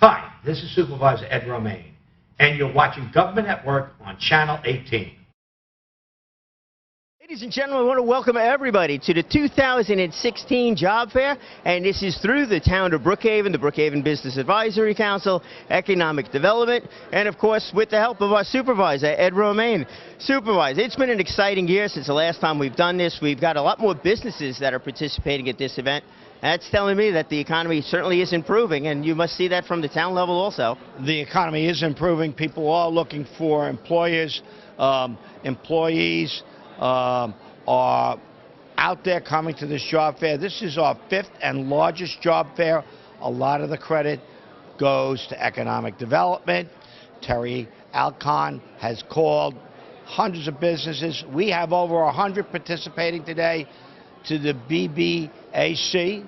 Hi, this is Supervisor Ed Romaine, and you're watching Government at Work on Channel 18. Ladies and gentlemen, I want to welcome everybody to the 2016 Job Fair, and this is through the town of Brookhaven, the Brookhaven Business Advisory Council, Economic Development, and of course with the help of our supervisor, Ed Romaine. Supervisor, it's been an exciting year since the last time we've done this. We've got a lot more businesses that are participating at this event. That's telling me that the economy certainly is improving, and you must see that from the town level also. The economy is improving. People are looking for employers, employees are out there coming to this job fair. This is our 5th and largest job fair. A lot of the credit goes to economic development. Terry Alcon has called hundreds of businesses. We have over 100 participating today. To the BBAC,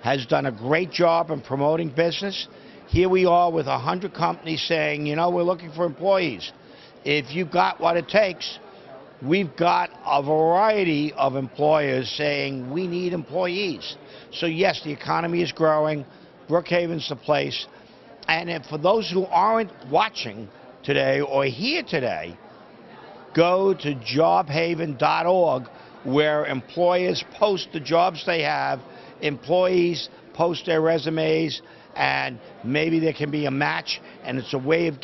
has done a great job in promoting business. Here we are with 100 companies saying, you know, we're looking for employees. If you've got what it takes, we've got a variety of employers saying we need employees. So yes, the economy is growing. Brookhaven's the place. And for those who aren't watching today or here today, go to jobhaven.org, where employers post the jobs they have, employees post their resumes, and maybe there can be a match, and it's a way of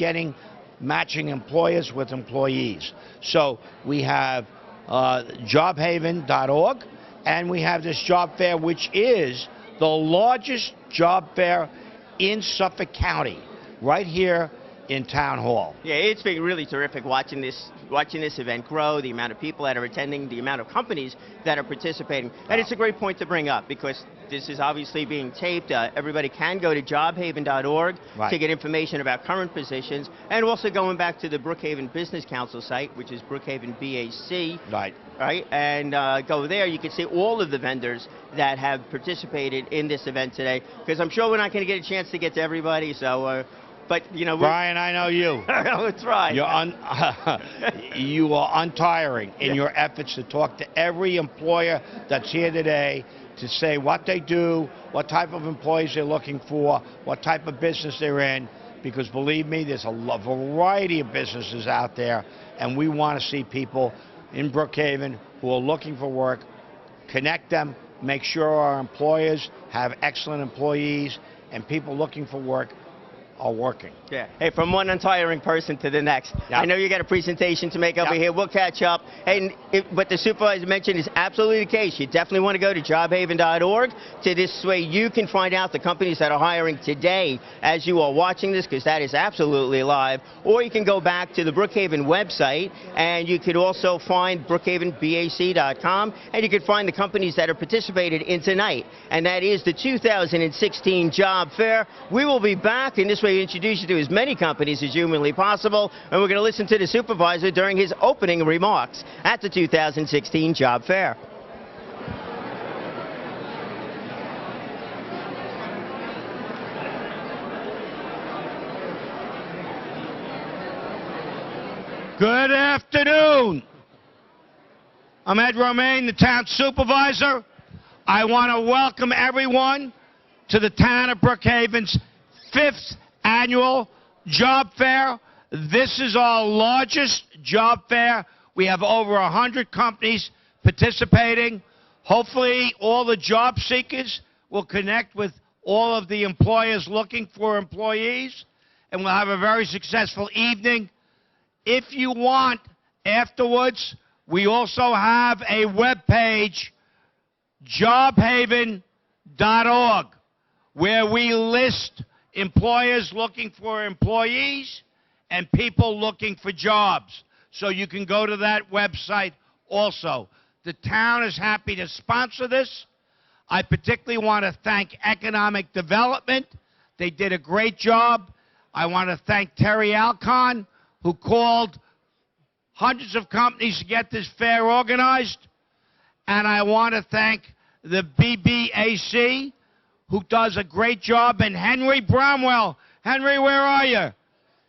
matching employers with employees. So we have jobhaven.org, and we have this job fair, which is the largest job fair in Suffolk County, right here in Town Hall. Yeah, it's been really terrific watching this event grow, the amount of people that are attending, the amount of companies that are participating. And it's a great point to bring up because this is obviously being taped. Everybody can go to jobhaven.org to get information about current positions, and also going back to the Brookhaven Business Council site, which is Brookhaven BAC. Right, and go there. You can see all of the vendors that have participated in this event today, because I'm sure we're not going to get a chance to get to everybody, so but, you know, Brian, I know you. That's right. You are untiring in your efforts to talk to every employer that's here today to say what they do, what type of employees they're looking for, what type of business they're in, because believe me, there's a variety of businesses out there, and we want to see people in Brookhaven who are looking for work, connect them, make sure our employers have excellent employees, and people looking for work are working. Yeah. Hey, from one untiring person to the next. Yep. I know you got a presentation to make over here. We'll catch up. Hey, what the supervisor mentioned is absolutely the case. You definitely want to go to jobhaven.org. To this way you can find out the companies that are hiring today as you are watching this, because that is absolutely live. Or you can go back to the Brookhaven website, and you could also find brookhavenbac.com, and you can find the companies that are participated in tonight. And that is the 2016 Job Fair. We will be back, and this way introduce you to as many companies as humanly possible, and we're going to listen to the supervisor during his opening remarks at the 2016 Job Fair. Good afternoon. I'm Ed Romaine, the town supervisor. I want to welcome everyone to the town of Brookhaven's 5th annual job fair. This is our largest job fair. We have over 100 companies participating. Hopefully all the job seekers will connect with all of the employers looking for employees, and we'll have a very successful evening. If you want, afterwards, we also have a web page, jobhaven.org, where we list employers looking for employees and people looking for jobs. So you can go to that website also. The town is happy to sponsor this. I particularly want to thank Economic Development. They did a great job. I want to thank Terry Alcon, who called hundreds of companies to get this fair organized. And I want to thank the BBAC, who does a great job, and Henry Bromwell. Henry, where are you?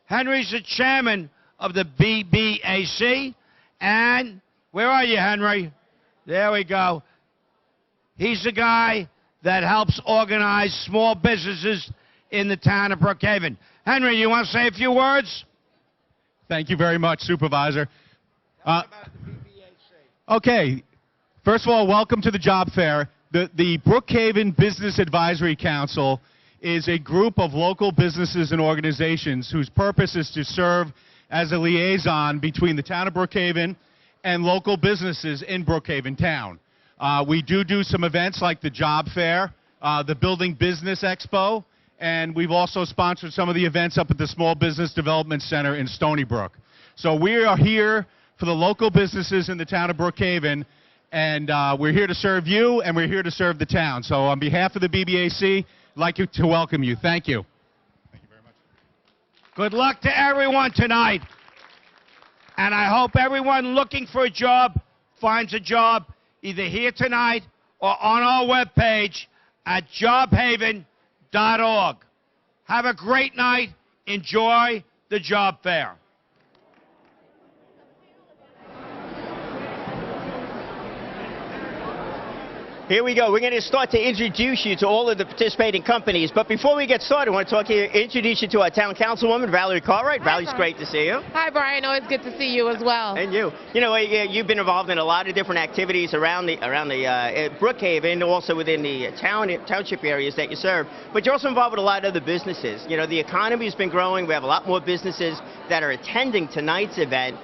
Henry's the chairman of the BBAC. And where are you, Henry? There we go. He's the guy that helps organize small businesses in the town of Brookhaven. Henry, you want to say a few words? Thank you very much, Supervisor. Okay, first of all, welcome to the job fair. The Brookhaven Business Advisory Council is a group of local businesses and organizations whose purpose is to serve as a liaison between the town of Brookhaven and local businesses in Brookhaven town. We do some events like the job fair, the Building Business Expo, and we've also sponsored some of the events up at the Small Business Development Center in Stony Brook. So we are here for the local businesses in the town of Brookhaven, and we're here to serve you, and we're here to serve the town. So on behalf of the BBAC, I'd like to welcome you. Thank you. Thank you very much. Good luck to everyone tonight. And I hope everyone looking for a job finds a job either here tonight or on our webpage at jobhaven.org. Have a great night. Enjoy the job fair. Here we go. We're going to start to introduce you to all of the participating companies. But before we get started, I want to introduce you to our town councilwoman, Valerie Cartwright. Valerie, great to see you. Hi, Brian. Always good to see you as well. And you. You know, you've been involved in a lot of different activities around the Brookhaven, also within the township areas that you serve. But you're also involved with a lot of other businesses. You know, the economy has been growing. We have a lot more businesses that are attending tonight's event.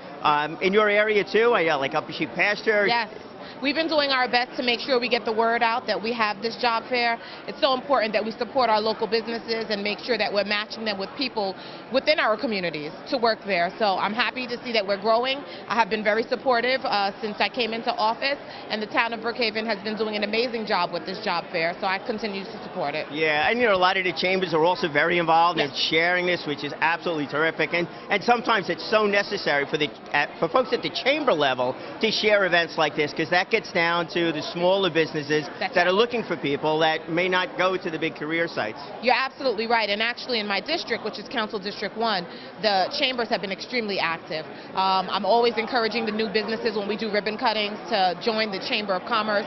In your area, too, like Upper Sheep Pasture? Yes. We've been doing our best to make sure we get the word out that we have this job fair. It's so important that we support our local businesses and make sure that we're matching them with people within our communities to work there. So I'm happy to see that we're growing. I have been very supportive since I came into office, and the town of Brookhaven has been doing an amazing job with this job fair, so I continue to support it. Yeah, and you know, a lot of the chambers are also very involved in sharing this, which is absolutely terrific. And sometimes it's so necessary for folks at the chamber level to share events like this, because that gets down to the smaller businesses that are looking for people that may not go to the big career sites. You're absolutely right. And actually in my district, which is Council District 1, the chambers have been extremely active. I'm always encouraging the new businesses when we do ribbon cuttings to join the Chamber of Commerce.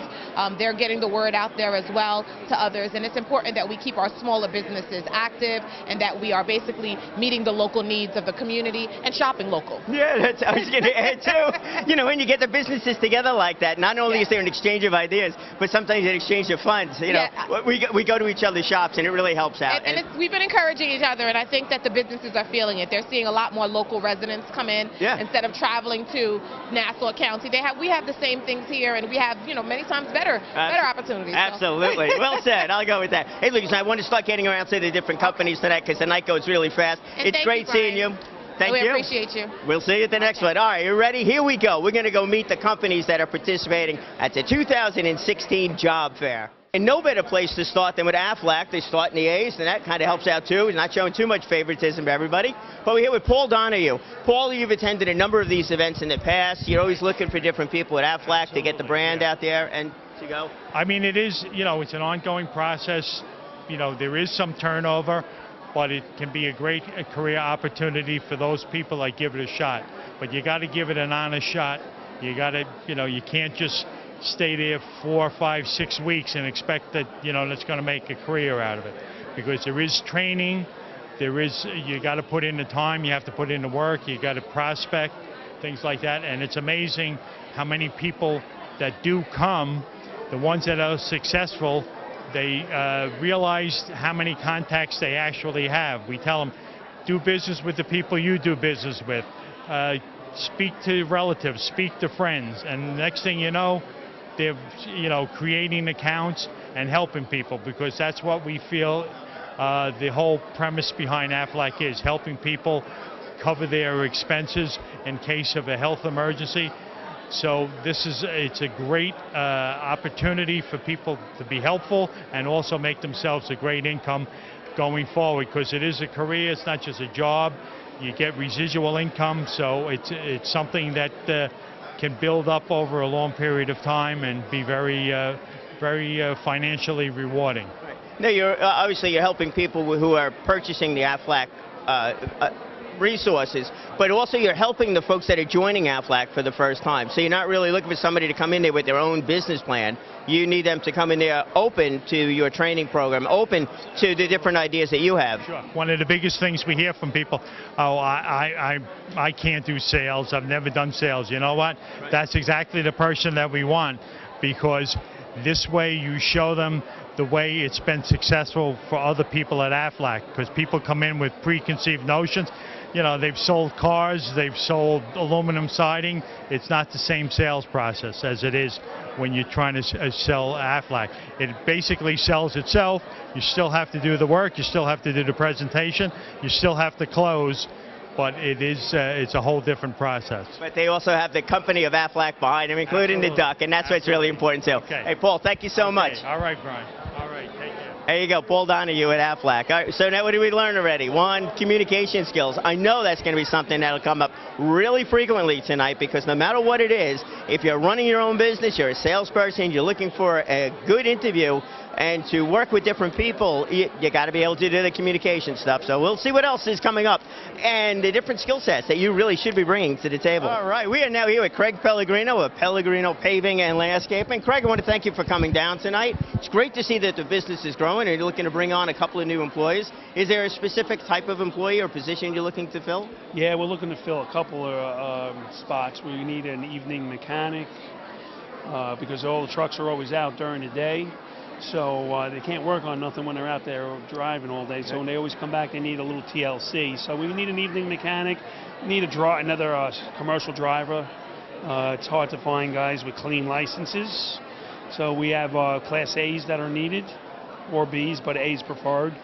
They're getting the word out there as well to others. And it's important that we keep our smaller businesses active and that we are basically meeting the local needs of the community and shopping local. Yeah, that's I was going to add too. You know, when you get the businesses together like that, not only is there an exchange of ideas, but sometimes an exchange of funds. You know, we go to each other's shops, and it really helps out. And we've been encouraging each other, and I think that the businesses are feeling it. They're seeing a lot more local residents come in instead of traveling to Nassau County. We have the same things here, and we have, you know, many times better opportunities. Absolutely. So. Well said. I'll go with that. Hey, Lucas, I want to start getting around to the different companies tonight because the night goes really fast. And it's great seeing you. Thank you. We appreciate you. We'll see you at the next one. All right, you ready? Here we go. We're going to go meet the companies that are participating at the 2016 Job Fair. And no better place to start than with Aflac. They start in the A's, and that kind of helps out too. He's not showing too much favoritism to everybody. But we're here with Paul Donahue. Paul, you've attended a number of these events in the past. You're always looking for different people at Aflac to get the brand out there and to go. I mean, it is, you know, it's an ongoing process. You know, there is some turnover, but it can be a great career opportunity for those people that give it a shot. But you got to give it an honest shot. You got to, you know, you can't just stay there 4, 5, 6 weeks and expect that, you know, that's going to make a career out of it. Because there is training, you got to put in the time, you have to put in the work, you got to prospect, things like that. And it's amazing how many people that do come, the ones that are successful, they realize how many contacts they actually have. We tell them, do business with the people you do business with. Speak to relatives, speak to friends, and next thing you know, they're, you know, creating accounts and helping people, because that's what we feel the whole premise behind Aflac is, helping people cover their expenses in case of a health emergency. So it's a great opportunity for people to be helpful and also make themselves a great income going forward, because it is a career, it's not just a job. You get residual income, so it's something that can build up over a long period of time and be very financially rewarding. Right. Now, obviously you're helping people who are purchasing the Aflac resources, but also you're helping the folks that are joining Aflac for the first time. So you're not really looking for somebody to come in there with their own business plan. You need them to come in there open to your training program, open to the different ideas that you have. Sure. One of the biggest things we hear from people, oh, I can't do sales. I've never done sales. You know what? Right. That's exactly the person that we want, because this way you show them the way it's been successful for other people at Aflac, because people come in with preconceived notions. You know, they've sold cars, they've sold aluminum siding. It's not the same sales process as it is when you're trying to sell Aflac. It basically sells itself. You still have to do the work, you still have to do the presentation, you still have to close, but it's a whole different process. But they also have the company of Aflac behind them, including Absolutely. The duck, and that's what's really important too. Okay. Hey, Paul, thank you so much. All right, Brian. All right, take care. There you go, Paul Donahue at Aflac. All right, so now what did we learn already? One, communication skills. I know that's going to be something that'll come up really frequently tonight, because no matter what it is, if you're running your own business, you're a salesperson, you're looking for a good interview, and to work with different people, you got to be able to do the communication stuff. So we'll see what else is coming up and the different skill sets that you really should be bringing to the table. All right, we are now here with Craig Pellegrino of Pellegrino Paving and Landscaping. Craig, I want to thank you for coming down tonight. It's great to see that the business is growing and you're looking to bring on a couple of new employees. Is there a specific type of employee or position you're looking to fill? Yeah, we're looking to fill a couple of spots. We need an evening mechanic because all the trucks are always out during the day. So they can't work on nothing when they're out there driving all day. So when they always come back, they need a little TLC. So we need an evening mechanic. We need another commercial driver. It's hard to find guys with clean licenses. So we have Class A's that are needed, or B's, but A's preferred.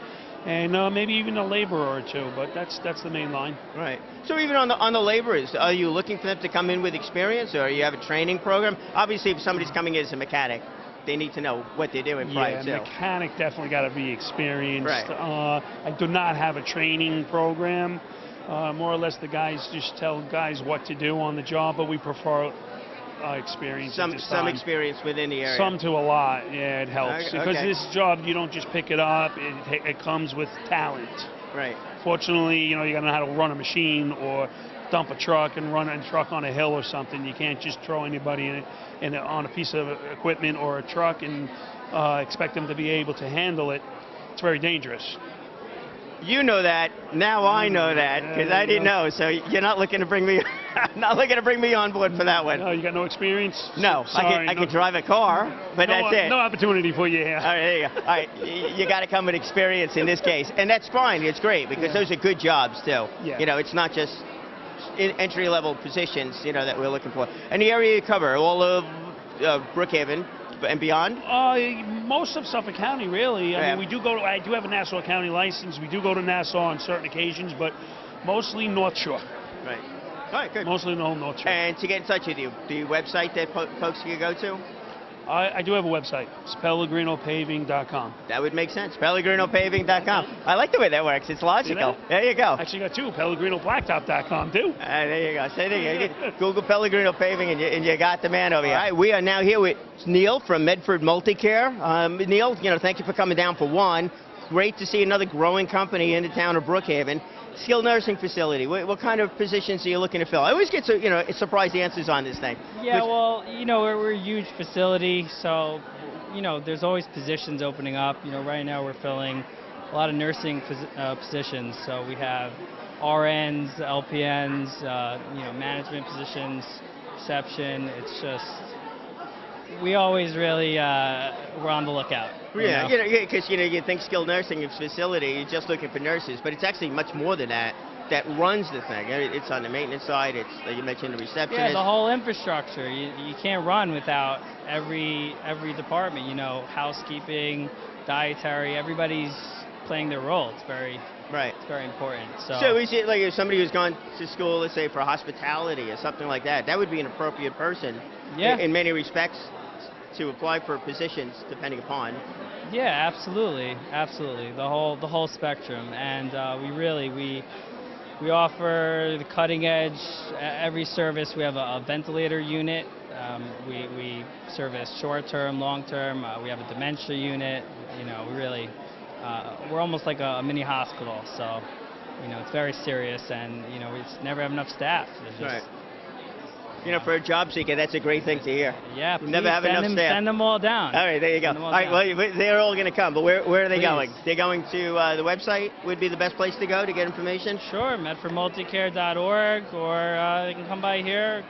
And maybe even a laborer or two, but that's the main line. Right. So even on the laborers, are you looking for them to come in with experience, or you have a training program? Obviously, if somebody's coming in as a mechanic, they need to know what they're doing prior to. Yeah, mechanic definitely got to be experienced. Right. I do not have a training program. More or less, the guys just tell guys what to do on the job, but we prefer experience. Some experience within the area. Some to a lot. Yeah, it helps because this job you don't just pick it up. It comes with talent. Right. Fortunately, you got to know how to run a machine or dump a truck and run a truck on a hill or something. You can't just throw anybody on a piece of equipment or a truck and expect them to be able to handle it. It's very dangerous. You know that. Now I know that, because I didn't know. So you're not looking to bring me, on board for that one. No, you got no experience. No, sorry, I can drive a car, but that's it. No opportunity for you here. All right, there you go. All right, you got to come with experience in this case, and that's fine. It's great because those are good jobs too. Yeah. It's not just entry-level positions, that we're looking for. And the area you cover, all of Brookhaven and beyond? Most of Suffolk County, really. I mean, I do have a Nassau County license. We do go to Nassau on certain occasions, but mostly North Shore. Right. All right, good. Mostly the whole North Shore. And to get in touch with you, the website that folks can go to? I do have a website. It's PellegrinoPaving.com. That would make sense. PellegrinoPaving.com. I like the way that works. It's logical. There you go. Actually got two. PellegrinoBlacktop.com too. There you go. So there you go. Google Pellegrino Paving and you got the man over here. All right, we are now here with Neil from Medford Multicare. Neil, thank you for coming down for one. Great to see another growing company in the town of Brookhaven. Skilled nursing facility. What kind of positions are you looking to fill? I always get surprise answers on this thing. Yeah, well, we're a huge facility, so there's always positions opening up. Right now we're filling a lot of nursing positions. So we have RNs, LPNs, management positions, reception. It's just we always really we're on the lookout. Yeah, because you think skilled nursing facility, you're just looking for nurses, but it's actually much more than that. That runs the thing. It's on the maintenance side. It's you mentioned the receptionist. Yeah, the whole infrastructure. You can't run without every department. Housekeeping, dietary. Everybody's playing their role. It's very It's very important. So is it like if somebody who's gone to school, let's say for hospitality or something like that, that would be an appropriate person. Yeah. In many respects, to apply for positions depending upon. Yeah, absolutely. The whole spectrum, and we offer the cutting edge every service. We have a ventilator unit. We service short term, long term. We have a dementia unit. We're almost like a mini hospital. So it's very serious, and we just never have enough staff. It's just, Right. For a job seeker, that's a great thing to hear. Yeah, You never please have enough staff. send them all down. All right, there you go. Send them All all right, down. well, they're all going to come, but where are they Please. going? They're going to the website would be the best place to go to get information? Sure, medfordmulticare.org, or they can come by here,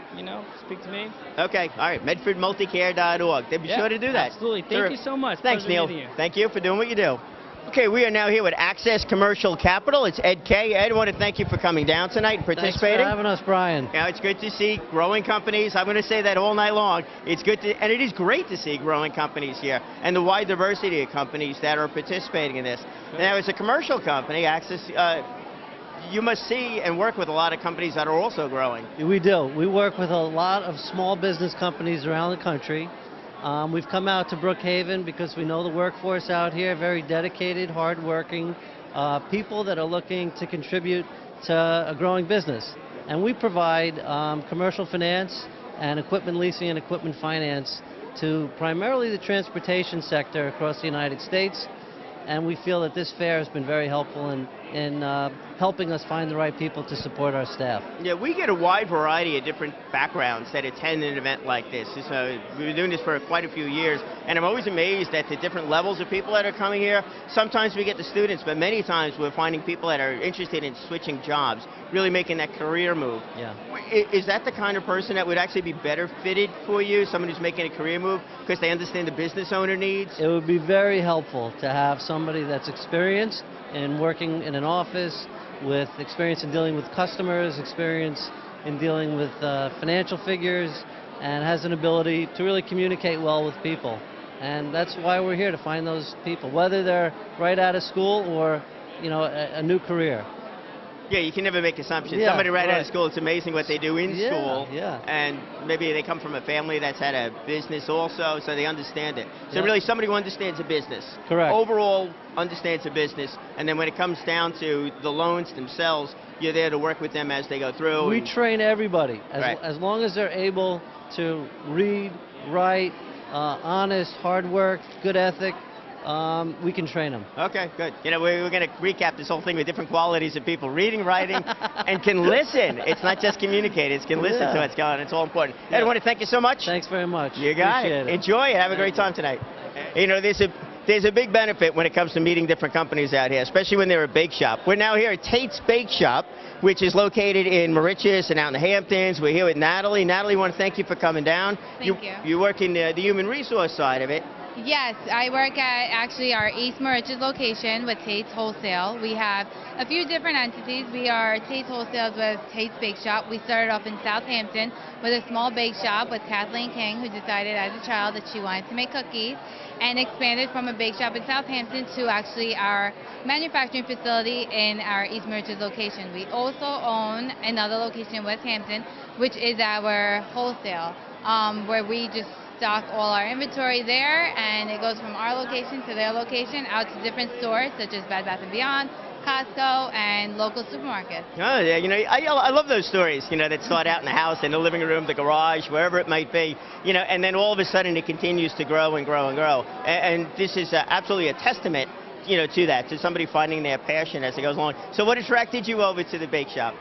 speak to me. Okay, all right, medfordmulticare.org. They be Yeah, sure to do that. absolutely. Thank Sure. you so much. Thanks, Pleasure Neil. meeting you. Thank you for doing what you do. Okay, we are now here with Access Commercial Capital. It's Ed Kay. Ed, I want to thank you for coming down tonight and participating. Thanks for having us, Brian. It's good to see growing companies. I'm going to say that all night long. It's good to, and it is great to see growing companies here and the wide diversity of companies that are participating in this. Now, as a commercial company, Access, you must see and work with a lot of companies that are also growing. We do. We work with a lot of small business companies around the country. We've come out to Brookhaven because we know the workforce out here, very dedicated, hardworking people that are looking to contribute to a growing business. And we provide commercial finance and equipment leasing and equipment finance to primarily the transportation sector across the United States. And we feel that this fair has been very helpful in helping us find the right people to support our staff. Yeah, we get a wide variety of different backgrounds that attend an event like this. So we've been doing this for quite a few years, and I'm always amazed at the different levels of people that are coming here. Sometimes we get the students, but many times we're finding people that are interested in switching jobs, really making that career move. Yeah. Is that the kind of person that would actually be better fitted for you, someone who's making a career move because they understand the business owner needs? It would be very helpful to have somebody that's experienced in working in an office, with experience in dealing with customers, experience in dealing with financial figures, and has an ability to really communicate well with people. And that's why we're here, to find those people, whether they're right out of school or a new career. Yeah, you can never make assumptions. Yeah, Somebody right out of right. school, it's amazing what they do in Yeah, school. yeah. And maybe they come from a family that's had a business also, so they understand it. So Yeah. really somebody who understands a business. Correct. Overall understands a business. And then when it comes down to the loans themselves, you're there to work with them as they go through. We and- train everybody, Right. as long as they're able to read, write, honest, hard work, good ethic, we can train them. Okay, good. We're going to recap this whole thing with different qualities of people: reading, writing, and can listen. It's not just communicate; it's can listen to what's going on. It's all important. Ed, I want to thank you so much. Thanks very much. You got Appreciate it. it. Enjoy it. Have a great time tonight. There's a big benefit when it comes to meeting different companies out here, especially when they're a bake shop. We're now here at Tate's Bake Shop, which is located in Mauritius and out in the Hamptons. We're here with Natalie. Natalie, I want to thank you for coming down. Thank you. You work in the human resource side of it. Yes, I work at actually our East Mauritius location with Tate's Wholesale. We have a few different entities. We are Tate's Wholesale with Tate's Bake Shop. We started off in Southampton with a small bake shop with Kathleen King, who decided as a child that she wanted to make cookies, and expanded from a bake shop in Southampton to actually our manufacturing facility in our East Mauritius location. We also own another location in West Hampton, which is our wholesale, where we just stock all our inventory there, and it goes from our location to their location out to different stores such as Bed Bath & Beyond, Costco, and local supermarkets. Oh, yeah, I love those stories, that start out in the house, in the living room, the garage, wherever it might be, and then all of a sudden it continues to grow and grow and grow. And this is absolutely a testament, to that, to somebody finding their passion as it goes along. So what attracted you over to the bake shop?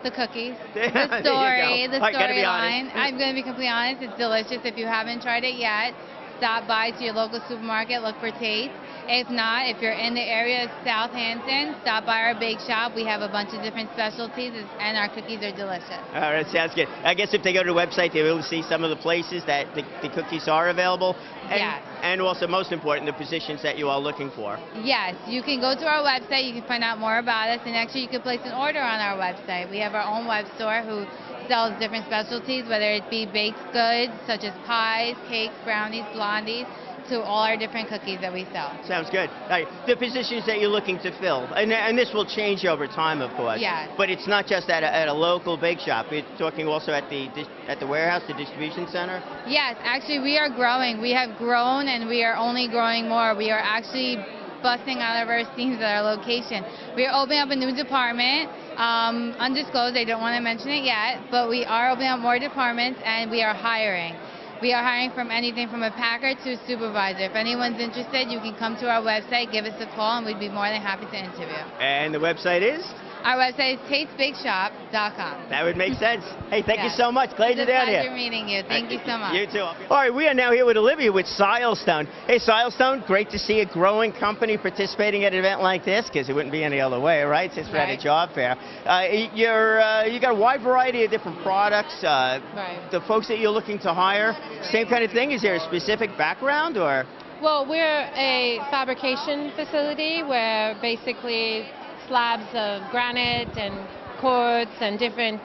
The cookies, There the you story, go. the All right, gotta be storyline. honest. I'm going to be completely honest. It's delicious. If you haven't tried it yet, stop by to your local supermarket, look for Tate's. If not, if you're in the area of Southampton, stop by our bake shop. We have a bunch of different specialties, and our cookies are delicious. All right, sounds good. I guess if they go to the website, they'll be able to see some of the places that the cookies are available. And, Yes. and also, most important, the positions that you are looking for. Yes, you can go to our website. You can find out more about us, and actually you can place an order on our website. We have our own web store who sells different specialties, whether it be baked goods such as pies, cakes, brownies, blondies, to all our different cookies that we sell. Sounds good. All right, the positions that you're looking to fill, and this will change over time, of course. Yes. But it's not just at a local bake shop. You're talking also at the warehouse, the distribution center. Yes, actually we are growing. We have grown, and we are only growing more. We are actually busting out of our seams at our location. We are opening up a new department, undisclosed. I don't want to mention it yet, but we are opening up more departments, and we are hiring. We are hiring from anything from a packer to a supervisor. If anyone's interested, you can come to our website, give us a call, and we'd be more than happy to interview. And the website is? Our website is tatesbakeshop.com. That would make sense. Hey, thank you Yes. so much. Glad you're down It's a here. pleasure meeting you. Thank you so much. You too. All right, we are now here with Olivia with Silestone. Hey, Silestone, great to see a growing company participating at an event like this, because it wouldn't be any other way, right? Since we're at a Right. job fair. You got a wide variety of different products. Right. The folks that you're looking to hire, same kind of thing? Is there a specific background, or? Well, we're a fabrication facility where basically slabs of granite and quartz and different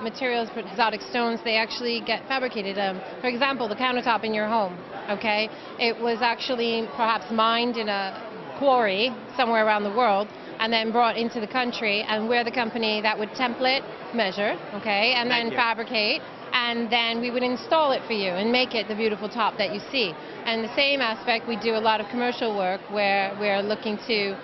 materials, exotic stones, they actually get fabricated. For example, the countertop in your home, okay? It was actually perhaps mined in a quarry somewhere around the world and then brought into the country, and we're the company that would template, measure, okay, and then fabricate, and then we would install it for you and make it the beautiful top that you see. And the same aspect, we do a lot of commercial work where we're looking to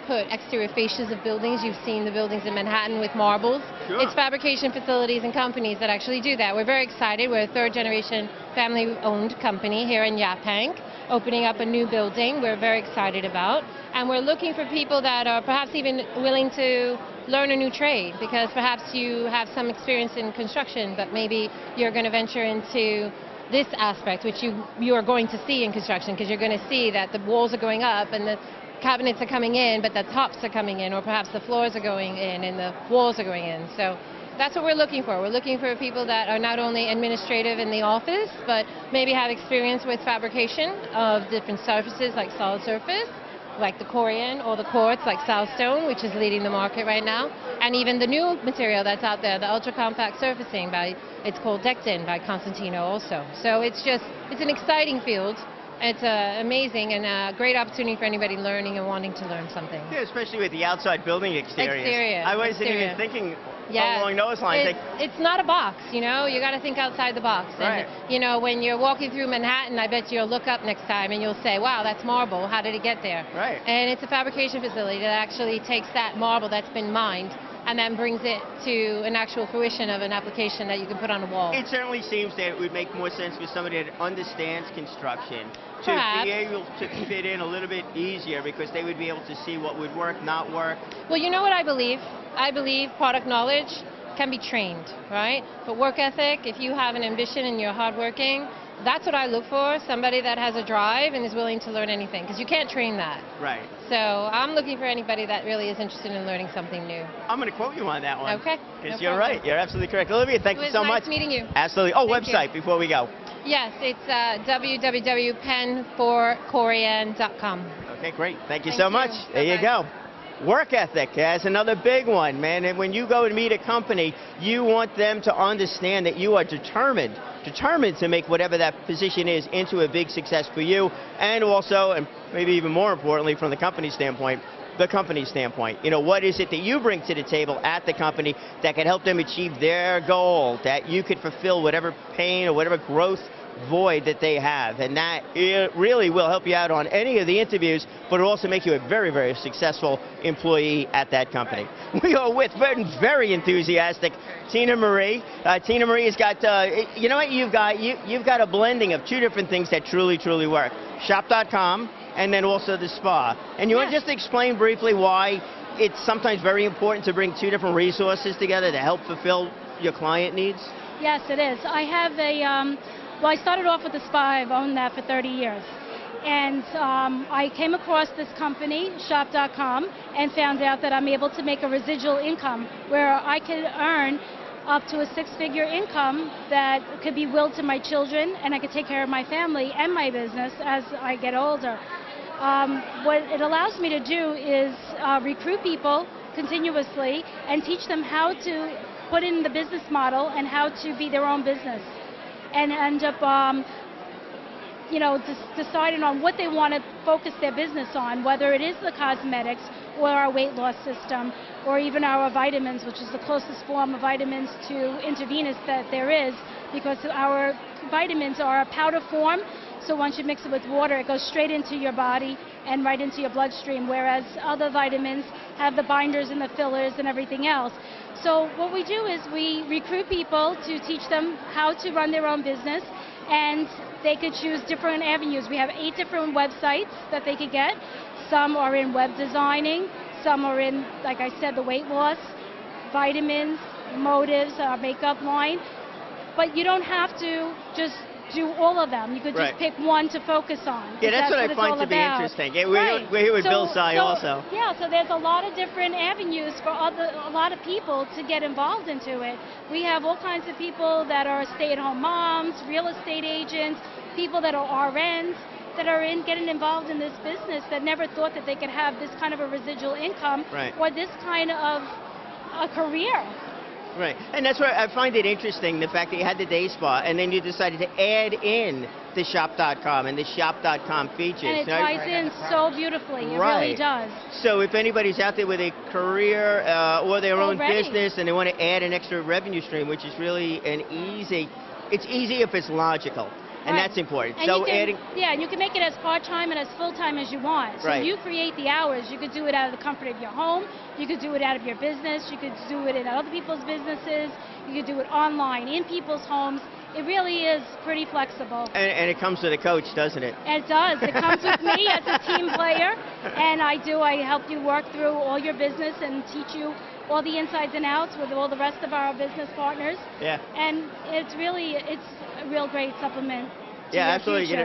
put exterior fascias of buildings. You've seen the buildings in Manhattan with marbles. Sure. It's fabrication facilities and companies that actually do that. We're very excited. We're a third-generation family-owned company here in Yaphank, opening up a new building we're very excited about. And we're looking for people that are perhaps even willing to learn a new trade, because perhaps you have some experience in construction, but maybe you're going to venture into this aspect, which you are going to see in construction, because you're going to see that the walls are going up and the cabinets are coming in, but the tops are coming in, or perhaps the floors are going in and the walls are going in. So that's what we're looking for. We're looking for people that are not only administrative in the office, but maybe have experience with fabrication of different surfaces, like solid surface, like the Corian or the quartz, like Silestone, which is leading the market right now, and even the new material that's out there, the ultra compact surfacing it's called Dectin by Constantino also. So it's an exciting field. It's amazing and a great opportunity for anybody learning and wanting to learn something. Yeah, especially with the outside building exteriors. I wasn't even thinking along those lines. It's not a box, you know. You got to think outside the box. Right. And, you know, when you're walking through Manhattan, I bet you'll look up next time and you'll say, wow, that's marble. How did it get there? Right. And it's a fabrication facility that actually takes that marble that's been mined and then brings it to an actual fruition of an application that you can put on a wall. It certainly seems that it would make more sense for somebody that understands construction to Perhaps. be able to fit in a little bit easier, because they would be able to see what would work, not work. Well, you know what I believe? I believe product knowledge can be trained, right? But work ethic, if you have an ambition and you're hardworking, that's what I look for, somebody that has a drive and is willing to learn anything, because you can't train that. Right. So I'm looking for anybody that really is interested in learning something new. I'm going to quote you on that one. Okay. Because No you're problem. right. You're absolutely correct. Olivia, thank It you was so nice much. meeting you. Absolutely. Oh, Thank website you. before we go. Yes, it's www.pen4corian.com. Okay, great. Thank you Thank so you. much. There you Bye-bye. go. Work ethic, that's another big one, man. And when you go to meet a company, you want them to understand that you are determined to make whatever that position is into a big success for you, and also, and maybe even more importantly from the company standpoint, you know, what is it that you bring to the table at the company that can help them achieve their goal, that you could fulfill whatever pain or whatever growth void that they have, and that it really will help you out on any of the interviews, but it'll also make you a very, very successful employee at that company. We are with very enthusiastic Tina Marie. Tina Marie has got, you know what you've got? You've got a blending of two different things that truly, truly work. Shop.com and then also the spa. And you want to just explain briefly why it's sometimes very important to bring two different resources together to help fulfill your client needs? Yes, it is. I have well, I started off with the spa. I've owned that for 30 years. And I came across this company, Shop.com, and found out that I'm able to make a residual income where I can earn up to a six-figure income that could be willed to my children, and I could take care of my family and my business as I get older. What it allows me to do is recruit people continuously and teach them how to put in the business model and how to be their own business, and end up you know, deciding on what they want to focus their business on, whether it is the cosmetics or our weight loss system, or even our vitamins, which is the closest form of vitamins to intravenous that there is, because our vitamins are a powder form, so once you mix it with water, it goes straight into your body and right into your bloodstream, whereas other vitamins have the binders and the fillers and everything else. So what we do is we recruit people to teach them how to run their own business, and they could choose different avenues. We have 8 different websites that they could get. Some are in web designing, Some are in, like I said, the weight loss, vitamins, motives, our makeup line. But you don't have to just do all of them. You could just pick one to focus on. Yeah, that's what I find to be interesting. Yeah, we're here with Bill Tsai also. Yeah, so there's a lot of different avenues for a lot of people to get involved into it. We have all kinds of people that are stay-at-home moms, real estate agents, people that are RNs, that are getting involved in this business that never thought that they could have this kind of a residual income or this kind of a career. Right, and that's why I find it interesting, the fact that you had the day spa, and then you decided to add in the shop.com and the shop.com features. And it ties in so beautifully, it really does. So if anybody's out there with a career or their own Already. business and they want to add an extra revenue stream, which is really it's easy if it's logical. And that's important. And so you can, adding... Yeah, and you can make it as part-time and as full-time as you want. So you create the hours. You could do it out of the comfort of your home. You could do it out of your business. You could do it in other people's businesses. You could do it online, in people's homes. It really is pretty flexible. And it comes with a coach, doesn't it? It does. It comes with me as a team player. And I help you work through all your business and teach you all the insides and outs with all the rest of our business partners. Yeah. And it's a real great supplement. Yeah, absolutely.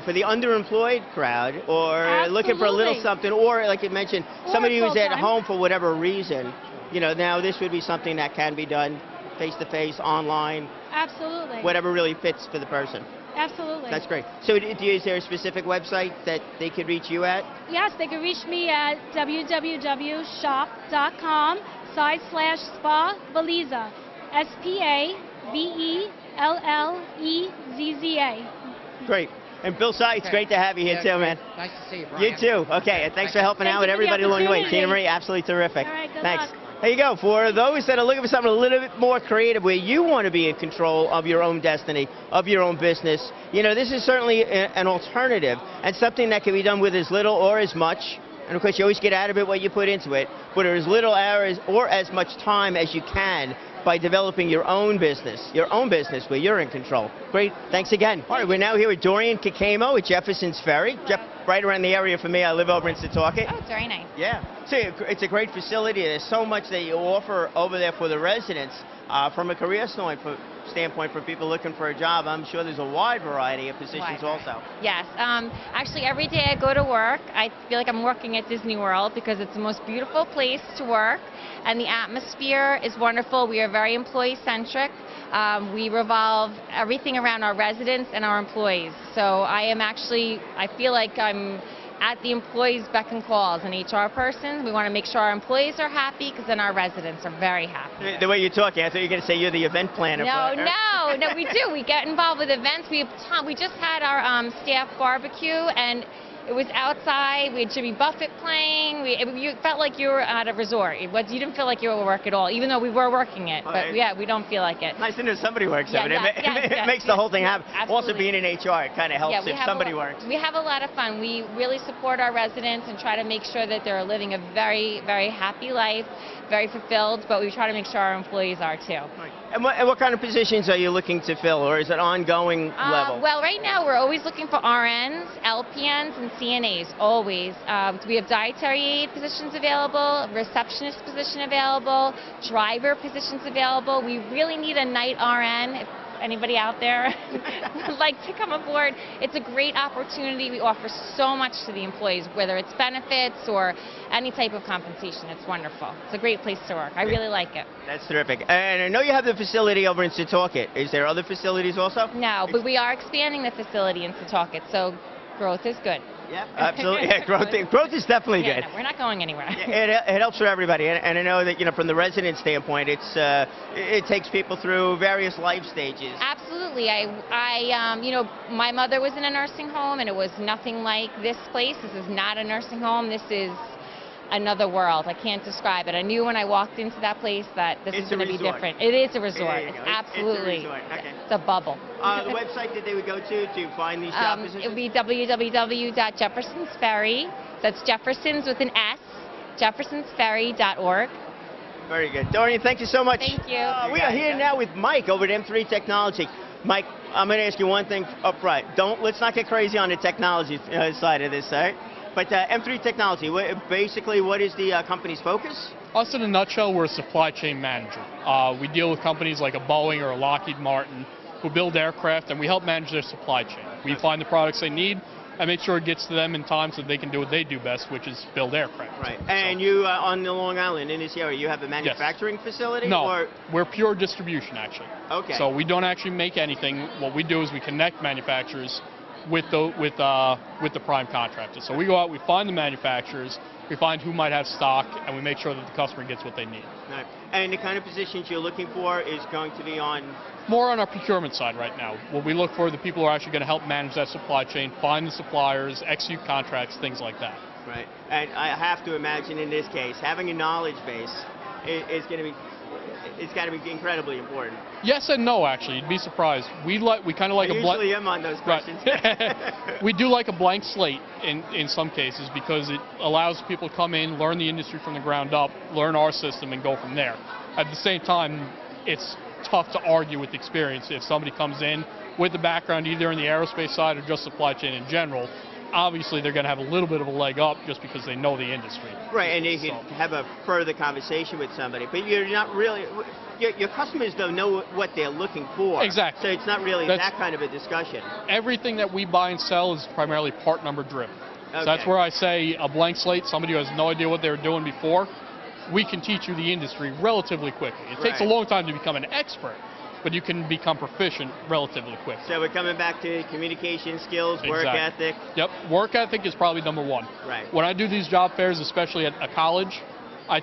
For the underemployed crowd, or looking for a little something, or like you mentioned, somebody who's at home for whatever reason, now this would be something that can be done face-to-face, online. Absolutely. Whatever really fits for the person. Absolutely. That's great. So is there a specific website that they could reach you at? Yes, they can reach me at www.shop.com/Spa Bellezza. SPAVELLEZZA. Great. And Bill Tsai, it's great to have you here too, man. Nice to see you, Brian. You too. Okay, and thanks for helping out with everybody along the way. Tina Marie, absolutely terrific. All right, good Thanks. luck. There you go. For those that are looking for something a little bit more creative, where you want to be in control of your own destiny, of your own business, this is certainly an alternative and something that can be done with as little or as much. And of course, you always get out of it what you put into it, but as little hours or as much time as you can by developing your own business where you're in control. Great. Thanks again. All right, we're now here with Dorian Kakamo at Jefferson's Ferry. Right around the area for me. I live over in Setauket. Oh, it's very nice. Yeah. So it's a great facility. There's so much that you offer over there for the residents from a career standpoint for people looking for a job. I'm sure there's a wide variety of positions also. Yes. Actually, every day I go to work, I feel like I'm working at Disney World because it's the most beautiful place to work, and the atmosphere is wonderful. We are very employee-centric. We revolve everything around our residents and our employees. So I feel like I'm at the employees' beck and call as an HR person. We want to make sure our employees are happy because then our residents are very happy. The way you're talking, I thought you were going to say you're the event planner. No, we do. We get involved with events. We just had our staff barbecue, and it was outside. We had Jimmy Buffett playing. You felt like you were at a resort. You didn't feel like you were at work at all, even though we were working it. But yeah, we don't feel like it. Nice to know somebody works there. It makes the whole thing happen. Absolutely. Also being in HR, it kind of helps if somebody works. We have a lot of fun. We really support our residents and try to make sure that they're living a very, very happy life, very fulfilled, but we try to make sure our employees are too. Right. And what kind of positions are you looking to fill, or is it ongoing level? Well, right now we're always looking for RNs, LPNs, and CNAs, always. We have dietary aid positions available, receptionist position available, driver positions available. We really need a night RN. If anybody out there would like to come aboard, it's a great opportunity. We offer so much to the employees, whether it's benefits or any type of compensation. It's wonderful. It's a great place to work. I really like it. That's terrific. And I know you have the facility over in Setauket. Is there other facilities also? No, but we are expanding the facility in Setauket, so growth is good. Yeah, absolutely. Yeah, growth is definitely good. No, we're not going anywhere. It helps for everybody, and I know that from the resident standpoint, it takes people through various life stages. Absolutely. My mother was in a nursing home, and it was nothing like this place. This is not a nursing home. This is another world. I can't describe it. I knew when I walked into that place that this is going to be different. It is a resort. It's absolutely. It's a resort. Okay. It's a bubble. The website that they would go to find these job positions? It would be www.jeffersonsferry. That's Jeffersons with an S. Jeffersonsferry.org. Very good. Dorian, thank you so much. Thank you. We are here now with Mike over at M3 Technology. Mike, I'm going to ask you one thing up front. Let's not get crazy on the technology side of this, all right? But M3 Technology, basically, what is the company's focus? Us in a nutshell, we're a supply chain manager. We deal with companies like a Boeing or a Lockheed Martin who build aircraft, and we help manage their supply chain. We find the products they need and make sure it gets to them in time so they can do what they do best, which is build aircraft. Right. And you, on the Long Island, in this area, you have a manufacturing facility? No, or? We're pure distribution, actually. Okay. So we don't actually make anything. What we do is we connect manufacturers with the prime contractors. So we go out, we find the manufacturers, we find who might have stock, and we make sure that the customer gets what they need. Right. And the kind of positions you're looking for is going to be on? More on our procurement side right now. What we look for are the people who are actually going to help manage that supply chain, find the suppliers, execute contracts, things like that. Right. And I have to imagine in this case, having a knowledge base is going to be, it's got to be incredibly important. Yes and no, actually. You'd be surprised. We kind of like I a blank. usually am on those questions. Right. We do like a blank slate in some cases because it allows people to come in, learn the industry from the ground up, learn our system, and go from there. At the same time, it's tough to argue with experience. If somebody comes in with a background either in the aerospace side or just supply chain in general, obviously they're going to have a little bit of a leg up just because they know the industry. Right, and you can have a further conversation with somebody, but you're not really, your customers don't know what they're looking for. Exactly. So it's not really that kind of a discussion. Everything that we buy and sell is primarily part number driven. Okay. So that's where I say a blank slate, somebody who has no idea what they were doing before, we can teach you the industry relatively quickly. It takes a long time to become an expert, but you can become proficient relatively quick. So we're coming back to communication skills, work ethic. Yep, work ethic is probably number one. Right. When I do these job fairs, especially at a college, I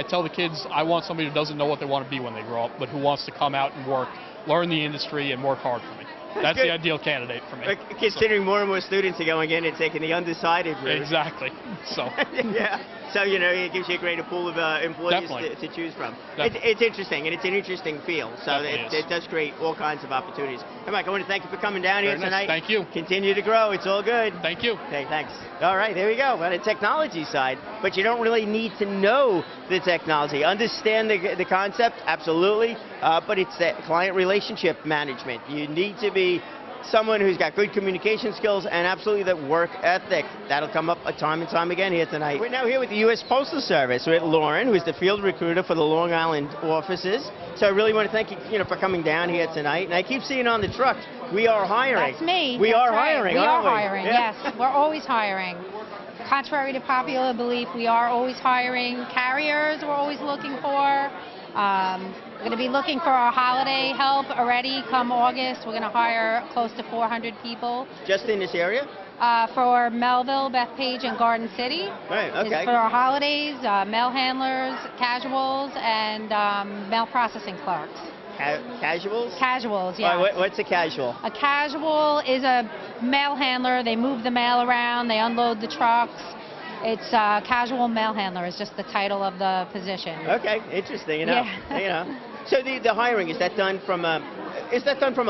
tell the kids I want somebody who doesn't know what they want to be when they grow up, but who wants to come out and work, learn the industry, and work hard for me. That's the ideal candidate for me. Considering more and more students are going in and taking the undecided route. Exactly. So. Yeah. So, you know, it gives you a greater pool of employees to choose from. It's interesting, and it's an interesting field. So it does create all kinds of opportunities. Hey, Mike, I want to thank you for coming down here tonight. Thank you. Continue to grow. It's all good. Thank you. Okay, thanks. All right, there we go. On the technology side, but you don't really need to know the technology. Understand the concept, absolutely, but it's that client relationship management. You need to be someone who's got good communication skills and absolutely that work ethic. That'll come up time and time again here tonight. We're now here with the U.S. Postal Service. We're with Lauren, who's the field recruiter for the Long Island offices. So I really want to thank you, for coming down here tonight. And I keep seeing on the truck, we are hiring. That's me. We That's are right. hiring, We aren't are hiring, Yeah. yes. We're always hiring. Contrary to popular belief, we are always hiring. Carriers we're always looking for. We're going to be looking for our holiday help already come August. We're going to hire close to 400 people. Just in this area? For Melville, Bethpage, and Garden City. Right, okay. It's for our holidays, mail handlers, casuals, and mail processing clerks. Casuals? Casuals, yeah. What's a casual? A casual is a mail handler. They move the mail around. They unload the trucks. It's casual mail handler is just the title of the position. Okay, interesting enough. Yeah. So the hiring, is that done from a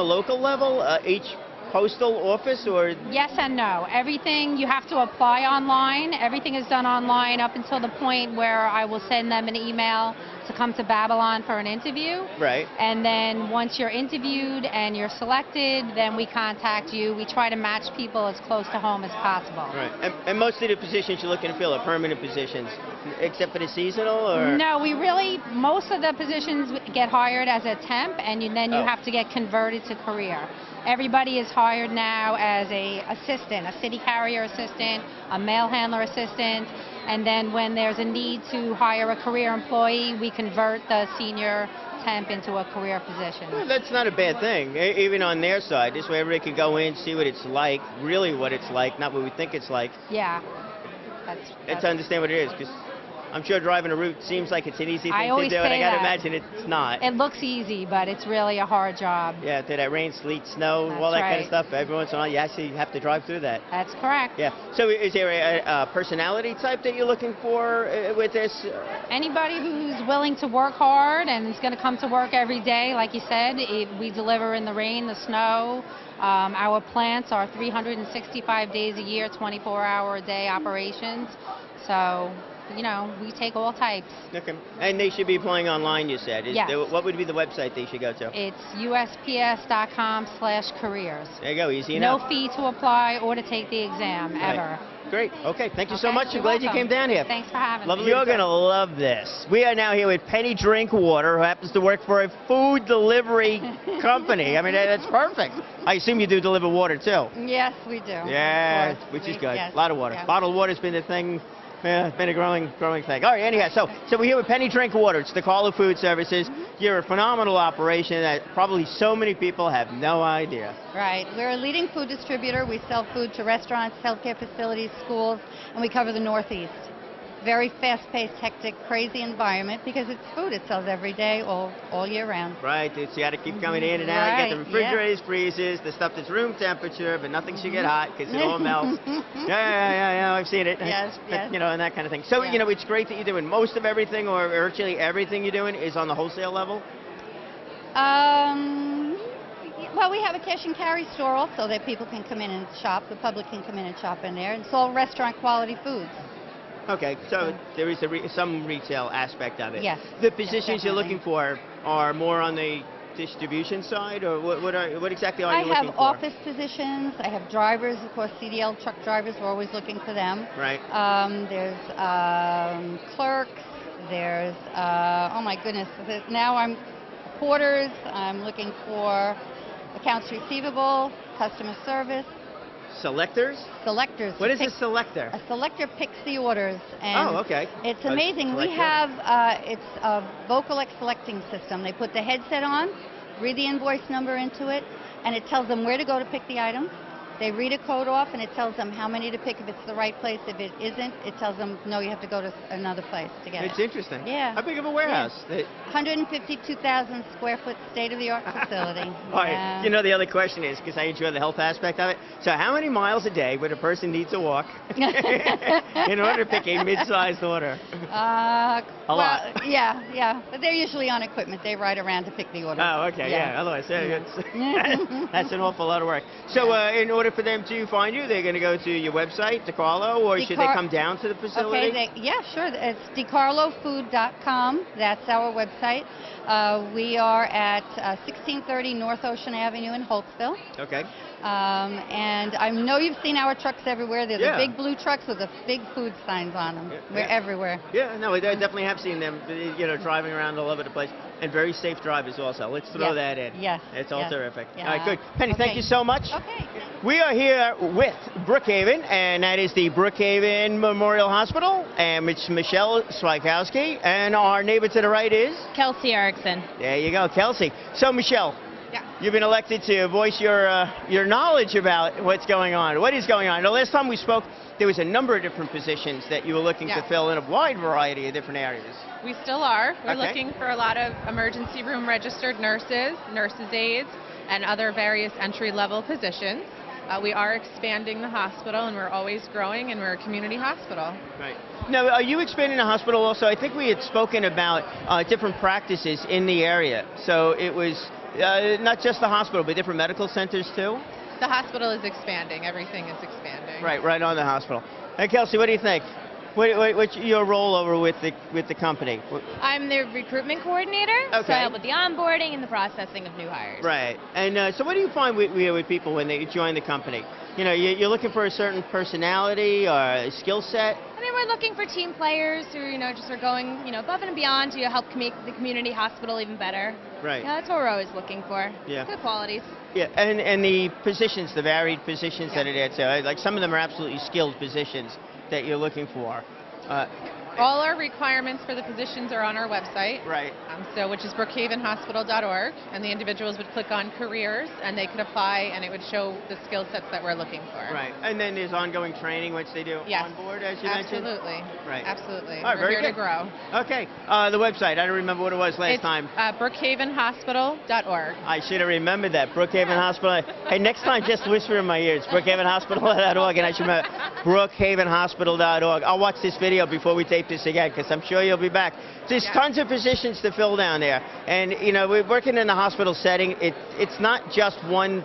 local level, each postal office, or? Yes and no. Everything you have to apply online. Everything is done online up until the point where I will send them an email to come to Babylon for an interview. Right. And then once you're interviewed and you're selected, then we contact you. We try to match people as close to home as possible. Right. And most of the positions you're looking to fill are permanent positions, except for the seasonal, or? No, most of the positions get hired as a temp, and then you have to get converted to career. Everybody is hired now as a assistant, a city carrier assistant, a mail handler assistant, and then when there's a need to hire a career employee, we convert the senior temp into a career position. Well, that's not a bad thing, even on their side. This way everybody can go in, see what it's like, really what it's like, not what we think it's like. Yeah. And to understand what it is, because I'm sure driving a route seems like it's an easy thing to do, and I got to imagine it's not. It looks easy, but it's really a hard job. Yeah, through that rain, sleet, snow, all that kind of stuff. Every once in a while, you actually have to drive through that. That's correct. Yeah. So is there a personality type that you're looking for with this? Anybody who's willing to work hard and is going to come to work every day, like you said. We deliver in the rain, the snow. Our plants are 365 days a year, 24-hour-a-day operations. So, we take all types. Okay. And they should be applying online, you said. Yes. What would be the website they should go to? It's usps.com/careers. There you go, easy enough. No fee to apply or to take the exam, ever. Great. Okay. Thank you so Okay, much. I'm you're glad you welcome. came down here. Thanks for having me. You're going to love this. We are now here with Penny Drinkwater, who happens to work for a food delivery company. I mean, that's perfect. I assume you do deliver water, too. Yes, we do. Yeah, Of course. which is good. Yes, A lot of water. yeah. Bottled water's been a thing. Yeah, it's been a growing thing. All right, anyhow, so we're here with Penny Drinkwater. It's DeCarlo Food Services. You're a phenomenal operation that probably so many people have no idea. Right. We're a leading food distributor. We sell food to restaurants, healthcare facilities, schools, and we cover the Northeast. Very fast-paced, hectic, crazy environment because it's food. It sells every day, all year round. Right, so you got to keep coming in and out. You got the Right, refrigerators, freezers, the stuff that's room temperature, but nothing should get hot because it all melts. Yeah, I've seen it. Yes. You know, and that kind of thing. So, you know, it's great that you're doing most of everything, or virtually everything you're doing is on the wholesale level? Well, we have a cash and carry store also that people can come in and shop. The public can come in and shop in there. And it's all restaurant quality foods. Okay, so there is some retail aspect of it. Yes. The positions yes, you're looking for are more on the distribution side, or what exactly are you looking for? I have office positions. I have drivers, of course, CDL truck drivers. We're always looking for them. Right. There's clerks. There's, oh my goodness, now I'm porters. I'm looking for accounts receivable, customer service. Selectors? Selectors. What is a selector? A selector picks the orders. And okay. It's amazing. We have, it's a Vocalex selecting system. They put the headset on, read the invoice number into it, and it tells them where to go to pick the items. They read a code off, and it tells them how many to pick if it's the right place. If it isn't, it tells them, no, you have to go to another place to get it. It's interesting. Yeah. How big of a warehouse? Yeah. 152,000 square foot state-of-the-art facility. All right. You know, the other question is, because I enjoy the health aspect of it, so how many miles a day would a person need to walk in order to pick a mid-sized order? A lot. Yeah. But they're usually on equipment. They ride around to pick the order. Oh, okay, yeah. Otherwise, that's an awful lot of work. So in order for them to find you, they're going to go to your website, DeCarlo, or should they come down to the facility? Okay, yeah, sure. It's decarlofood.com. That's our website. We are at 1630 North Ocean Avenue in Holtsville. Okay. And I know you've seen our trucks everywhere. They're the big blue trucks with the big food signs on them. We're everywhere. Yeah, no, I definitely have seen them, you know, driving around all over the place. And very safe drivers also. Let's throw that in. Yes. It's all terrific. Yeah. All right, good. Penny, thank you so much. Okay. We are here with Brookhaven, and that is the Brookhaven Memorial Hospital. And it's Michelle Swikowski. And our neighbor to the right is? Kelsey Erickson. There you go, Kelsey. So, Michelle. Yeah. You've been elected to voice your knowledge about what's going on. What is going on? The last time we spoke, there was a number of different positions that you were looking to fill in a wide variety of different areas. We still are. We're looking for a lot of emergency room registered nurses, nurses' aides, and other various entry-level positions. We are expanding the hospital, and we're always growing, and we're a community hospital. Right. Now, are you expanding the hospital also? I think we had spoken about different practices in the area. So it was not just the hospital, but different medical centers too? The hospital is expanding. Everything is expanding. Right on the hospital. Hey, Kelsey, what do you think? What's your role over with the company? I'm the recruitment coordinator, so Okay. I help with the onboarding and the processing of new hires. Right. And so what do you find with people when they join the company? You know, you're looking for a certain personality or a skill set? I mean, we're looking for team players who, just are going, above and beyond to help make the community hospital even better. Right. Yeah, that's what we're always looking for. Yeah. Good qualities. Yeah, and the positions, the varied positions that are there too. Like some of them are absolutely skilled positions that you're looking for. All our requirements for the positions are on our website. Right. Which is brookhavenhospital.org, and the individuals would click on careers, and they could apply, and it would show the skill sets that we're looking for. Right. And then there's ongoing training, which they do on board, as you mentioned? Absolutely. Right. Absolutely. All right, we're very here good. to grow. Okay. The website, I don't remember what it was last time. brookhavenhospital.org. I should have remembered that. Brookhaven Hospital. Hey, next time, just whisper in my ears. Brookhavenhospital.org, and I should remember brookhavenhospital.org. I'll watch this video before we tape this again, because I'm sure you'll be back. There's tons of positions to fill down there. And, we're working in a hospital setting. It's not just one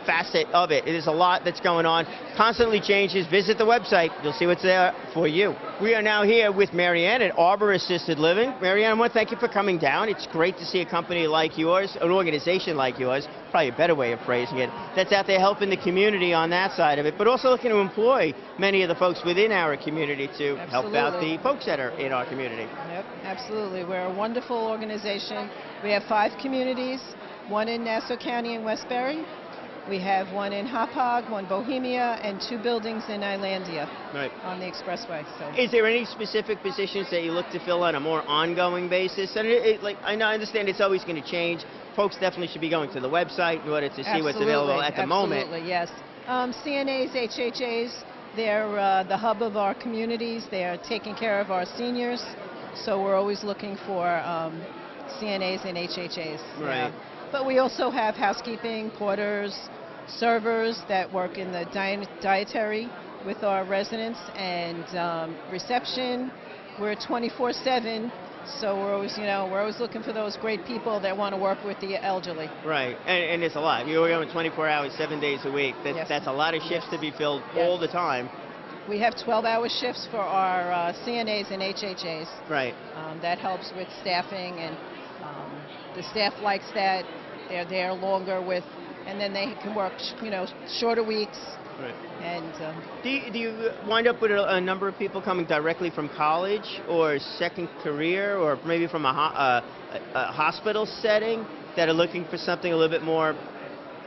facet of it. It is a lot that's going on. Constantly changes. Visit the website. You'll see what's there for you. We are now here with Marianne at Arbor Assisted Living. Marianne, I want to thank you for coming down. It's great to see a company like yours, an organization like yours, probably a better way of phrasing it, that's out there helping the community on that side of it, but also looking to employ many of the folks within our community to help out the folks that are in our community. Yep, absolutely. We're a wonderful organization. We have 5 communities, one in Nassau County in Westbury. We have one in Hauppauge, one Bohemia, and 2 buildings in Islandia on the expressway. So. Is there any specific positions that you look to fill on a more ongoing basis? And I understand it's always going to change. Folks definitely should be going to the website in order to see what's available at the moment. Absolutely, yes. CNAs, HHAs, they're the hub of our communities. They are taking care of our seniors. So we're always looking for CNAs and HHAs. Right. Yeah. But we also have housekeeping, porters, servers that work in the dietary with our residents, and reception. We're 24/7, so we're always looking for those great people that want to work with the elderly. Right, and it's a lot. You're going 24 hours, 7 days a week. That's a lot of shifts to be filled all the time. We have 12-hour shifts for our CNAs and HHAs. Right. That helps with staffing, and the staff likes that. They're there longer with, and then they can work, shorter weeks. Right. And do you wind up with a number of people coming directly from college or second career, or maybe from a hospital setting that are looking for something a little bit more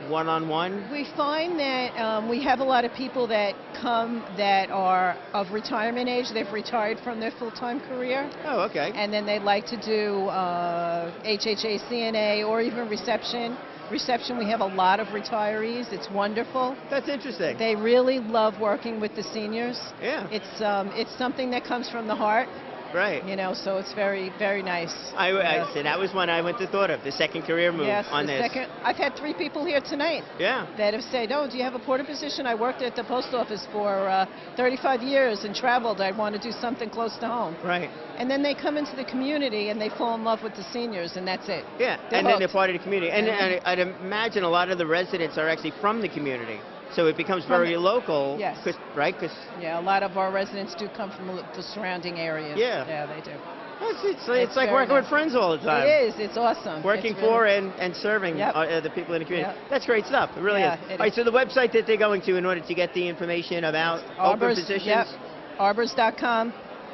one-on-one? We find that we have a lot of people that come that are of retirement age. They've retired from their full-time career. Oh, okay. And then they'd like to do HHA, CNA, or even reception. Reception, we have a lot of retirees. It's wonderful. That's interesting. They really love working with the seniors. Yeah. It's something that comes from the heart. Right. So it's very, very nice. I said that was one I went to thought of, the second career move on this. I've had 3 people here tonight. Yeah. That have said, "Oh, do you have a porter position? I worked at the post office for 35 years and traveled. I want to do something close to home." Right. And then they come into the community and they fall in love with the seniors, and that's it. Yeah, and then they're part of the community. And I'd imagine a lot a lot of the residents are actually from the community. So it becomes very local, yes. Right? Yeah, a lot of our residents do come from the surrounding areas. Yeah. Yeah, they do. It's like working with friends all the time. It is. It's awesome. Working for and serving the people in the community. Yep. That's great stuff. It really is. All right, so the website that they're going to in order to get the information about open positions? Yep. Arbors.com.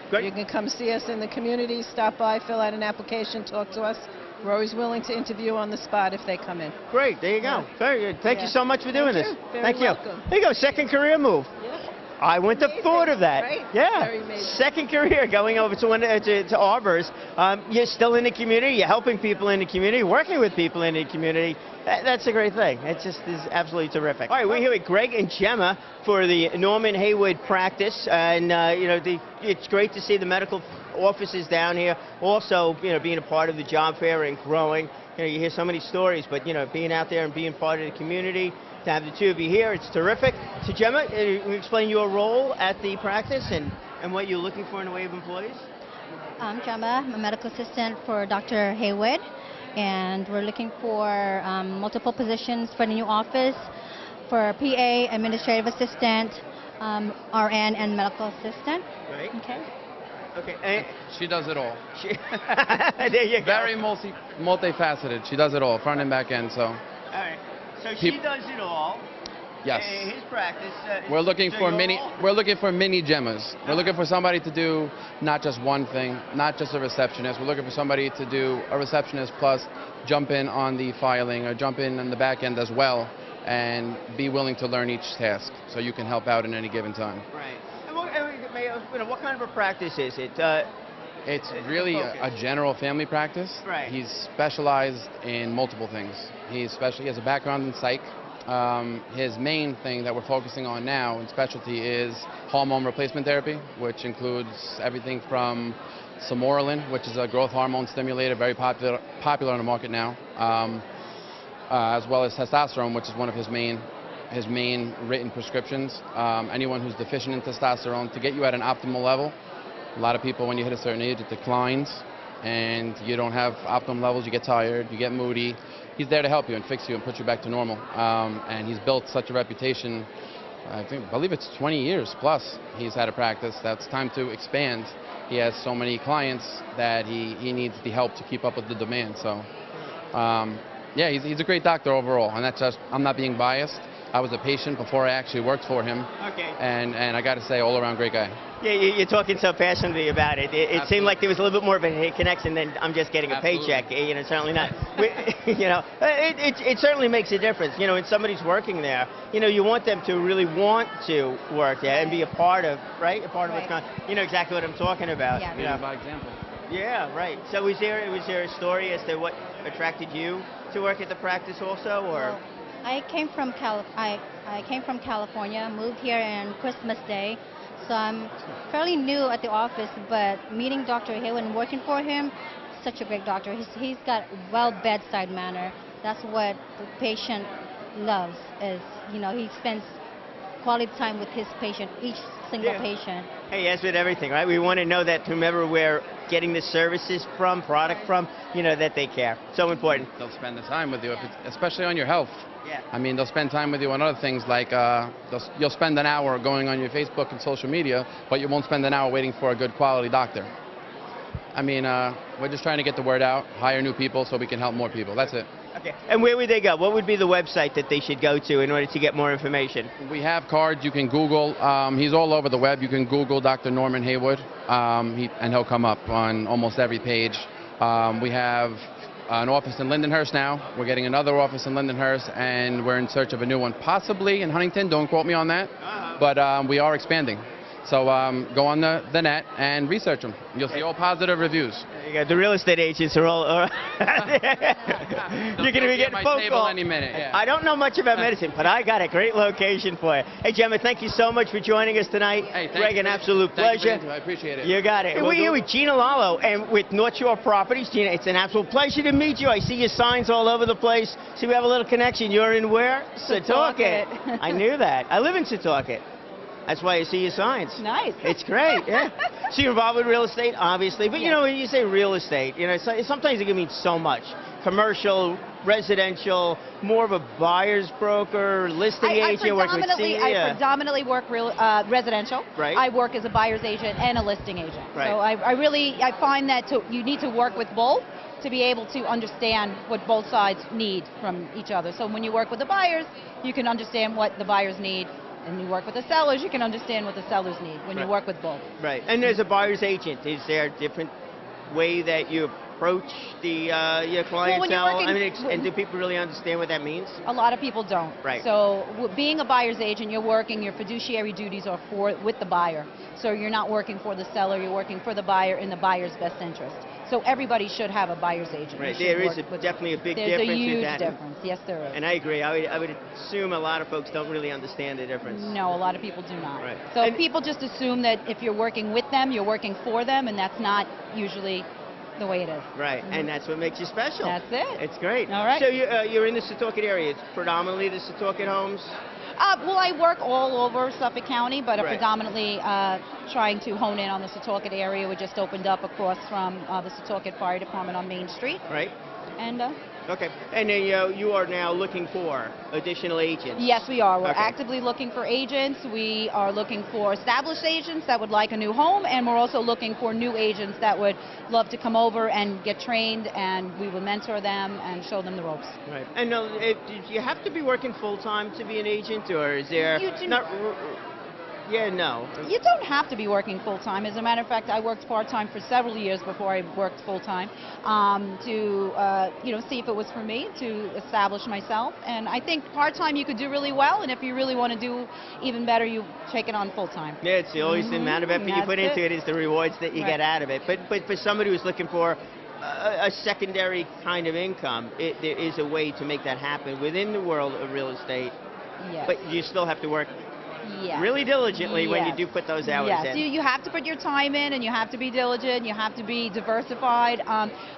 Great. You can come see us in the community, stop by, fill out an application, talk to us. We're always willing to interview on the spot if they come in. Great. There you go. Very good. Thank you so much for doing this. Thank you. Welcome. There you go. Second career move. Yeah. I wouldn't have thought of that. Right? Yeah. Very amazing. Second career going over to Arbors. You're still in the community. You're helping people in the community, working with people in the community. That's a great thing. It just is absolutely terrific. All right, we're here with Greg and Gemma for the Norman Haywood practice, and it's great to see the medical offices down here. Also, being a part of the job fair and growing. You hear so many stories, but being out there and being part of the community. To have the two of you here, it's terrific. So Gemma, can you explain your role at the practice and what you're looking for in the way of employees? I'm Gemma. I'm a medical assistant for Dr. Haywood, and we're looking for multiple positions for the new office, for PA, administrative assistant, RN, and medical assistant. Right. Okay. Okay. She does it all. There you go. Very multifaceted. She does it all, front and back end. So. All right. So she does it all. Yes. His practice. We're looking for mini Gemmas. We're looking for somebody to do not just one thing, not just a receptionist. We're looking for somebody to do a receptionist plus jump in on the filing or jump in on the back end as well, and be willing to learn each task so you can help out in any given time. Right. And what kind of a practice is it? It's really a general family practice. Right. He's specialized in multiple things. He has a background in psych. His main thing that we're focusing on now in specialty is hormone replacement therapy, which includes everything from Samoralin, which is a growth hormone stimulator, very popular on the market now, as well as testosterone, which is one of his main written prescriptions. Anyone who's deficient in testosterone, to get you at an optimal level. A lot of people, when you hit a certain age, it declines. and you don't have optimum levels, you get tired, you get moody. He's there to help you and fix you and put you back to normal. And he's built such a reputation. I believe it's 20 years plus he's had a practice. That's time to expand. He has so many clients that he needs the help to keep up with the demand. So, yeah, he's a great doctor overall, and that's just, I'm not being biased. I was a patient before I actually worked for him. Okay. And I got to say, all around great guy. Yeah, you're talking so passionately about it. It seemed like there was a little bit more of a connection than I'm just getting a paycheck. You know, certainly not. You know, it certainly makes a difference. You know, when somebody's working there, you know, you want them to really want to work there and be a part of, right? A part of what's going on. You know exactly what I'm talking about. Yeah. You know. By example. Yeah, right. So was there a story as to what attracted you to work at the practice also, or? Well, I came from California, moved here on Christmas Day, so I'm fairly new at the office, but meeting Dr. Haywood and working for him, such a great doctor. He's got well bedside manner. That's what the patient loves, is, you know, he spends quality time with his patient, each single patient. Hey, as with everything, right? We want to know that whomever we're getting the services from, product from, you know, that they care. So important. They'll spend the time with you, especially on your health. Yeah. I mean, they'll spend time with you on other things like you'll spend an hour going on your Facebook and social media, but you won't spend an hour waiting for a good quality doctor. I mean, we're just trying to get the word out, hire new people so we can help more people. That's it. Okay. And where would they go? What would be the website that they should go to in order to get more information? We have cards. You can Google. He's all over the web. You can Google Dr. Norman Haywood, and he'll come up on almost every page. We have an office in Lindenhurst now. We're getting another office in Lindenhurst, and we're in search of a new one, possibly in Huntington. Don't quote me on that. But we are expanding. So go on the net and research them. You'll see all positive reviews. There you go. The real estate agents are all... You're going to be getting a phone call any minute. Yeah. I don't know much about medicine, but I got a great location for you. Hey, Gemma, thank you so much for joining us tonight. Hey, Greg, an absolute pleasure. I appreciate it. You got it. We're here with Gina Lalo and with North Shore Properties. Gina, it's an absolute pleasure to meet you. I see your signs all over the place. See, we have a little connection. You're in where? Setauket. I knew that. I live in Setauket. That's why I see your signs. Nice. It's great, yeah. So you're involved with real estate, obviously. But, you know, when you say real estate, you know, sometimes it can mean so much. Commercial, residential, more of a buyer's broker, listing agent, work with I predominantly work residential. Right. I work as a buyer's agent and a listing agent. Right. So I find that you need to work with both to be able to understand what both sides need from each other. So when you work with the buyers, you can understand what the buyers need. And you work with the sellers, you can understand what the sellers need when you work with both. Right. And as a buyer's agent, is there a different way that you approach your clientele? And do people really understand what that means? A lot of people don't. Right. So being a buyer's agent, your fiduciary duties are with the buyer. So you're not working for the seller, you're working for the buyer in the buyer's best interest. So everybody should have a buyer's agent. Right. There is definitely a big difference. There's a huge in that. difference. Yes, there is. And I agree. I would assume a lot of folks don't really understand the difference. No, a lot of people do not. Right. So people just assume that if you're working with them, you're working for them, and that's not usually the way it is. Right, and that's what makes you special. That's it. It's great. All right. So you're in the Setauket area. It's predominantly the Setauket homes? Well, I work all over Suffolk County, but I'm Right. predominantly trying to hone in on the Setauket area. We just opened up across from the Setauket Fire Department on Main Street. Right. And okay. And then you are now looking for additional agents? yes, we are. We're Okay. actively looking for agents. We are looking for established agents that would like a new home, and we're also looking for new agents that would love to come over and get trained, and we will mentor them and show them the ropes. Right. And do you have to be working full-time to be an agent, or is there You do not... Yeah, no. You don't have to be working full-time. As a matter of fact, I worked part-time for several years before I worked full-time to see if it was for me to establish myself. And I think part-time you could do really well, and if you really want to do even better, you take it on full-time. Yeah, it's always the amount of effort you put into it is the rewards that you get out of it. But for somebody who's looking for a secondary kind of income, there is a way to make that happen within the world of real estate. Yes. But you still have to work Yes. really diligently when you do put those hours yes. in. You have to put your time in, and you have to be diligent, you have to be diversified,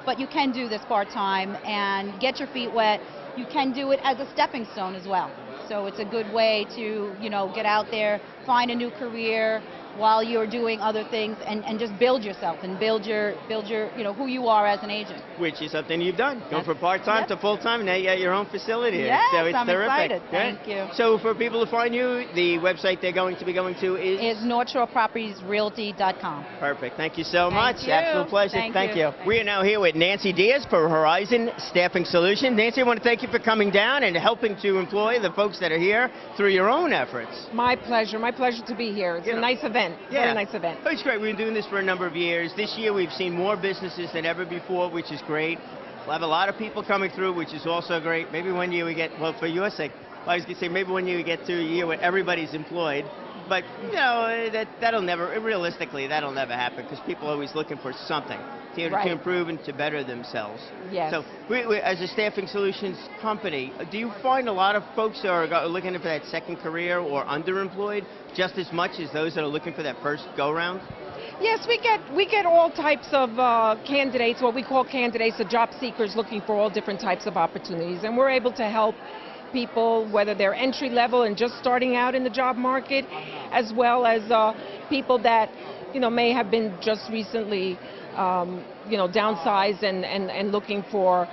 but you can do this part-time and get your feet wet. You can do it as a stepping stone as well. So it's a good way to, get out there, find a new career, while you're doing other things, and just build yourself and build your who you are as an agent. Which is something you've done. Going from part-time to full-time, now you got your own facility. Yes, so it's I'm terrific. excited. Thank you. So for people to find you, the website they're going to be going to is NorthshorePropertiesRealty.com. Perfect. Thank you so much. Thank you. Absolute pleasure. Thank you. We are now here with Nancy Diaz for Horizon Staffing Solutions. Nancy, I want to thank you for coming down and helping to employ the folks that are here through your own efforts. My pleasure. My pleasure to be here. It's a nice event. Yeah. Very nice event. Oh, it's great. We've been doing this for a number of years. This year we've seen more businesses than ever before, which is great. We'll have a lot of people coming through, which is also great. Maybe one year we get, well, for your sake, I was going to say maybe one year we get to a year when everybody's employed. But, you know, that'll never, realistically, that'll never happen because people are always looking for something to improve and to better themselves. Yes. So, as a staffing solutions company, do you find a lot of folks are looking for that second career or underemployed just as much as those that are looking for that first go-round? Yes, we get all types of candidates, what we call candidates, or job seekers looking for all different types of opportunities. And we're able to help people, whether they're entry level and just starting out in the job market, as well as people that, may have been just recently, downsized and looking for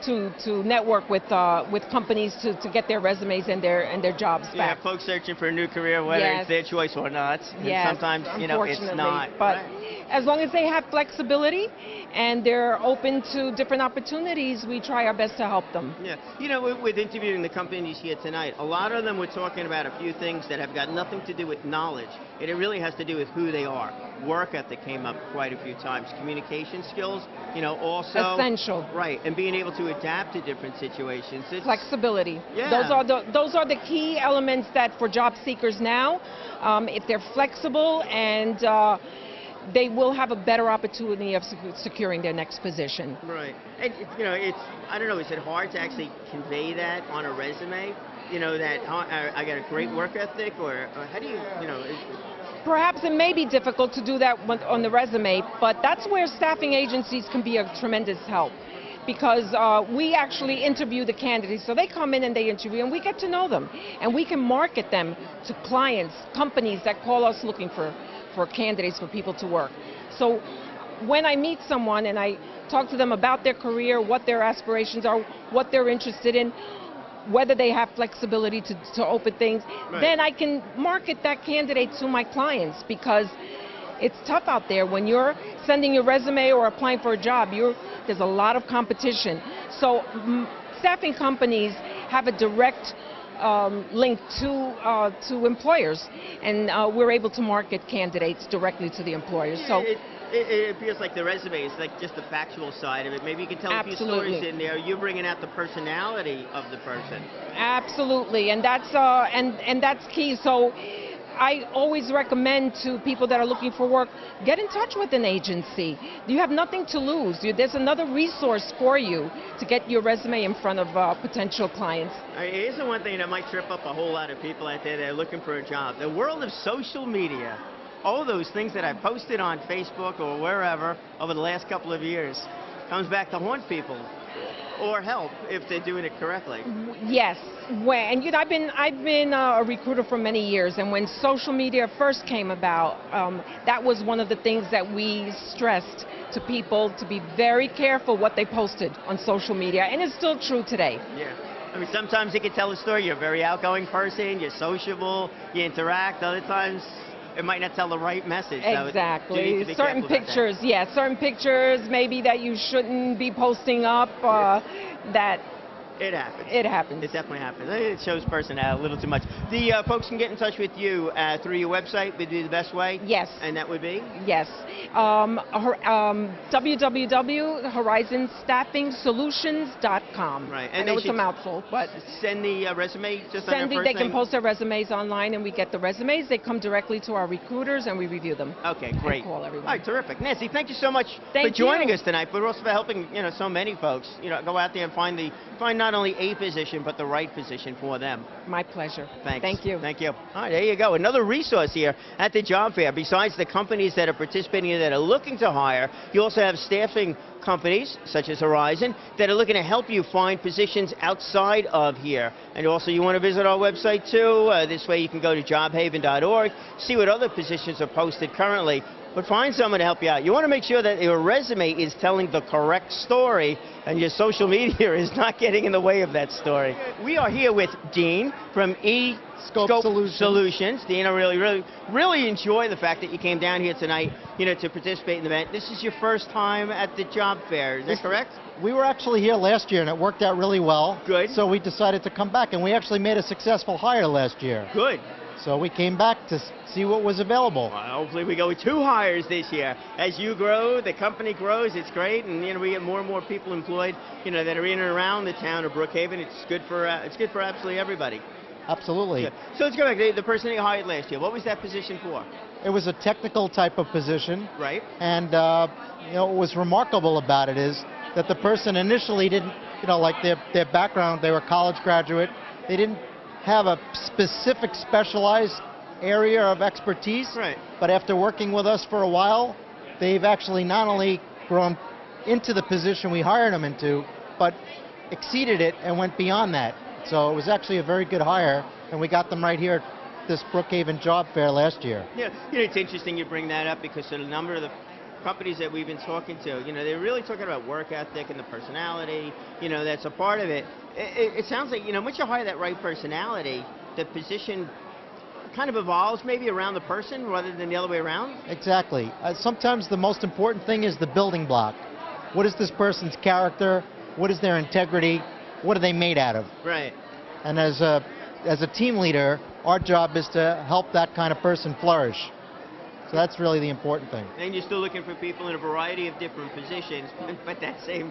to network with companies to get their resumes and their jobs back. Yeah, folks searching for a new career, whether it's their choice or not. Yes, and sometimes, it's not. But as long as they have flexibility and they're open to different opportunities, we try our best to help them. Yeah. With interviewing the companies here tonight, a lot of them were talking about a few things that have got nothing to do with knowledge. It really has to do with who they are. Work ethic came up quite a few times. Communication skills, also. Essential. Right, and being able to adapt to different situations. Flexibility. Yeah. Those are the key elements that for job seekers now, if they're flexible and they will have a better opportunity of securing their next position. Right. And, I don't know, is it hard to actually convey that on a resume? That I got a great work ethic, or how do you, Perhaps it may be difficult to do that on the resume, but that's where staffing agencies can be a tremendous help. Because we actually interview the candidates. So they come in and they interview, and we get to know them. And we can market them to clients, companies that call us looking for candidates, for people to work. So when I meet someone and I talk to them about their career, what their aspirations are, what they're interested in, whether they have flexibility to open things, then I can market that candidate to my clients, because it's tough out there when you're sending your resume or applying for a job. There's a lot of competition. So staffing companies have a direct link to employers, and we're able to market candidates directly to the employers. So it feels like the resume is like just the factual side of it. Maybe you can tell a few stories in there. You're bringing out the personality of the person. Absolutely, and that's key. So I always recommend to people that are looking for work, get in touch with an agency. You have nothing to lose. There's another resource for you to get your resume in front of potential clients. Here's the one thing that might trip up a whole lot of people out there that are looking for a job. The world of social media. All those things that I posted on Facebook or wherever over the last couple of years comes back to haunt people. Or help if they're doing it correctly. Yes, and I've been a recruiter for many years, and when social media first came about, that was one of the things that we stressed to people, to be very careful what they posted on social media, and it's still true today. Yeah. I mean, sometimes you can tell a story. You're a very outgoing person, you're sociable, you interact. Other times it might not tell the right message. Exactly. So certain pictures, certain pictures maybe that you shouldn't be posting up. That it happens. It happens. It definitely happens. It shows personality a little too much. The folks can get in touch with you through your website. Would be the best way. Yes. And that would be. Yes. www.horizonstaffingsolutions.com. Right. And I know it's a mouthful, but send the resume just on your first They can post their resumes online, and we get the resumes. They come directly to our recruiters, and we review them. Okay, great. And call everyone. All right, terrific. Nancy, thank you so much for joining us tonight, but also for helping so many folks go out there and find not only a position, but the right position for them. My pleasure. Thanks. Thank you. Thank you. All right, there you go. Another resource here at the job fair. Besides the companies that are participating that are looking to hire, you also have staffing companies, such as Horizon, that are looking to help you find positions outside of here. And also, you want to visit our website, too. This way, you can go to jobhaven.org, see what other positions are posted currently, but find someone to help you out. You want to make sure that your resume is telling the correct story and your social media is not getting in the way of that story. We are here with Dean from Scope Solutions. Dean, I really enjoy the fact that you came down here tonight, to participate in the event. This is your first time at the job fair, is that correct? We were actually here last year, and it worked out really well. Good. So we decided to come back, and we actually made a successful hire last year. Good. So we came back to see what was available. Well, hopefully we go with 2 hires this year. As you grow, the company grows, it's great, and we get more and more people employed, that are in and around the town of Brookhaven. It's good for absolutely everybody. Absolutely. Yeah. So let's go back. The person that you hired last year, what was that position for? It was a technical type of position. Right. And what was remarkable about it is that the person initially didn't, like their background, they were a college graduate. They didn't have a specific specialized area of expertise. Right. But after working with us for a while, they've actually not only grown into the position we hired them into, but exceeded it and went beyond that. So it was actually a very good hire, and we got them right here at this Brookhaven job fair last year. Yeah, it's interesting you bring that up because a number of the companies that we've been talking to, they're really talking about work ethic and the personality, that's a part of it. It sounds like, once you hire that right personality, the position kind of evolves maybe around the person rather than the other way around? Exactly. Sometimes the most important thing is the building block. What is this person's character? What is their integrity? What are they made out of? Right. And as a team leader, our job is to help that kind of person flourish. So that's really the important thing. And you're still looking for people in a variety of different positions, but that same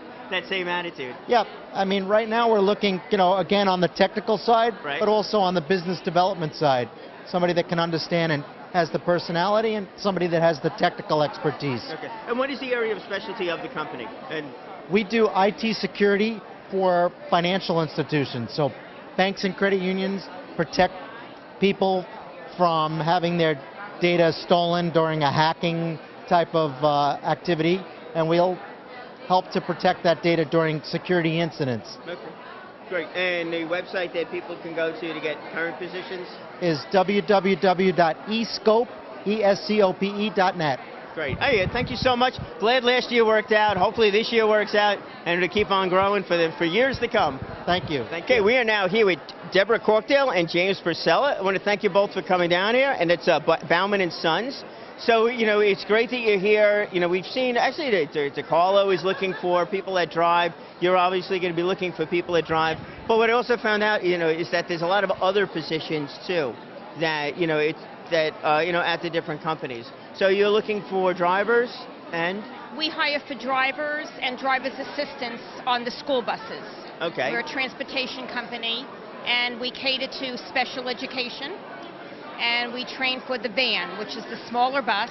attitude. Yeah, I mean, right now we're looking, again on the technical side, right, but also on the business development side. Somebody that can understand and has the personality, and somebody that has the technical expertise. Okay. And what is the area of specialty of the company? And we do IT security for financial institutions. So banks and credit unions protect people from having their data stolen during a hacking type of activity, and we'll help to protect that data during security incidents. Okay. Great. And the website that people can go to get current positions? Is www.escope.net. Great. Hey, thank you so much. Glad last year worked out. Hopefully this year works out, and it'll keep on growing for years to come. Thank you. Okay, we are now here with Deborah Corkdale and James Purcella. I want to thank you both for coming down here, and it's Bauman and Sons. So, it's great that you're here. We've seen, actually, DeCarlo is looking for people that drive. You're obviously going to be looking for people that drive. But what I also found out, is that there's a lot of other positions, too, that, at the different companies. So you're looking for drivers and? We hire for drivers and driver's assistants on the school buses. Okay. We're a transportation company, and we cater to special education. And we train for the van, which is the smaller bus.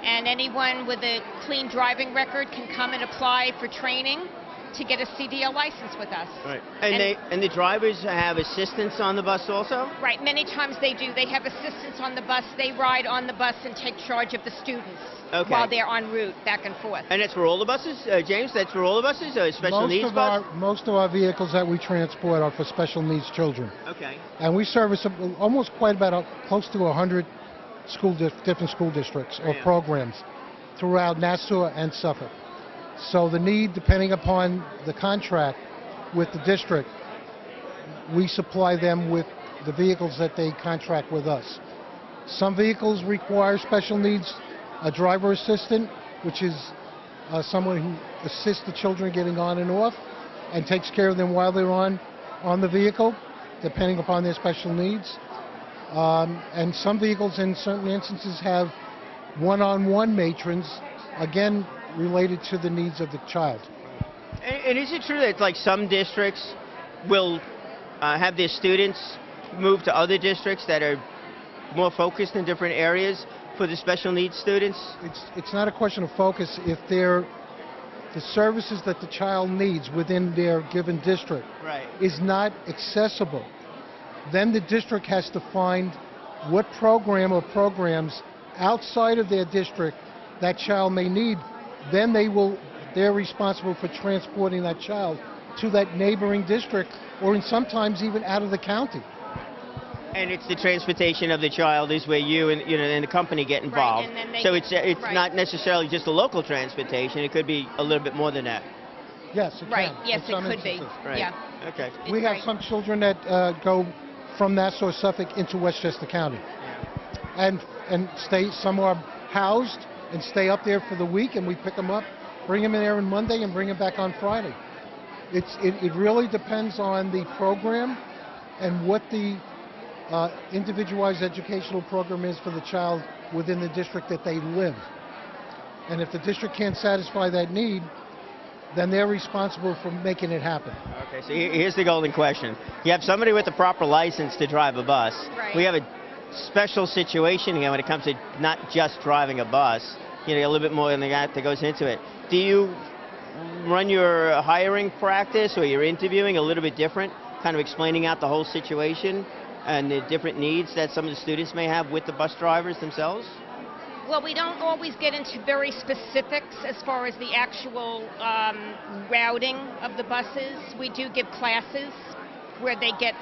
And anyone with a clean driving record can come and apply for training to get a CDL license with us. Right. And the drivers have assistants on the bus also? Right. Many times they do. They have assistants on the bus. They ride on the bus and take charge of the students while they're en route back and forth. And that's for all the buses, James? That's for all the buses? Special needs bus? Most of our vehicles that we transport are for special needs children. Okay. And we service almost close to 100 different school districts or programs throughout Nassau and Suffolk. So the need, depending upon the contract with the district, we supply them with the vehicles that they contract with us. Some vehicles require special needs, a driver assistant, which is someone who assists the children getting on and off and takes care of them while they're on the vehicle, depending upon their special needs. And some vehicles in certain instances have one-on-one matrons, again, related to the needs of the child. And is it true that some districts will have their students move to other districts that are more focused in different areas for the special needs students? It's not a question of focus. If they're the services that the child needs within their given district is not accessible, then the district has to find what program or programs outside of their district that child may need. Then they're responsible for transporting that child to that neighboring district, or sometimes even out of the county. And it's the transportation of the child is where you and the company get involved. So it's not necessarily just a local transportation. It could be a little bit more than that. Yes, it can. Yes, in some it could be. instances. Yeah. Okay. We have some children that go from Nassau, Suffolk into Westchester County, and stay. Some are housed and stay up there for the week, and we pick them up, bring them in there on Monday, and bring them back on Friday. It really depends on the program and what the individualized educational program is for the child within the district that they live. And if the district can't satisfy that need, then they're responsible for making it happen. Okay, so here's the golden question. You have somebody with the proper license to drive a bus. We have a special situation here when it comes to not just driving a bus. A little bit more than that goes into it. Do you run your hiring practice or your interviewing a little bit different, kind of explaining out the whole situation and the different needs that some of the students may have with the bus drivers themselves? Well, we don't always get into very specifics as far as the actual routing of the buses. We do give classes where they get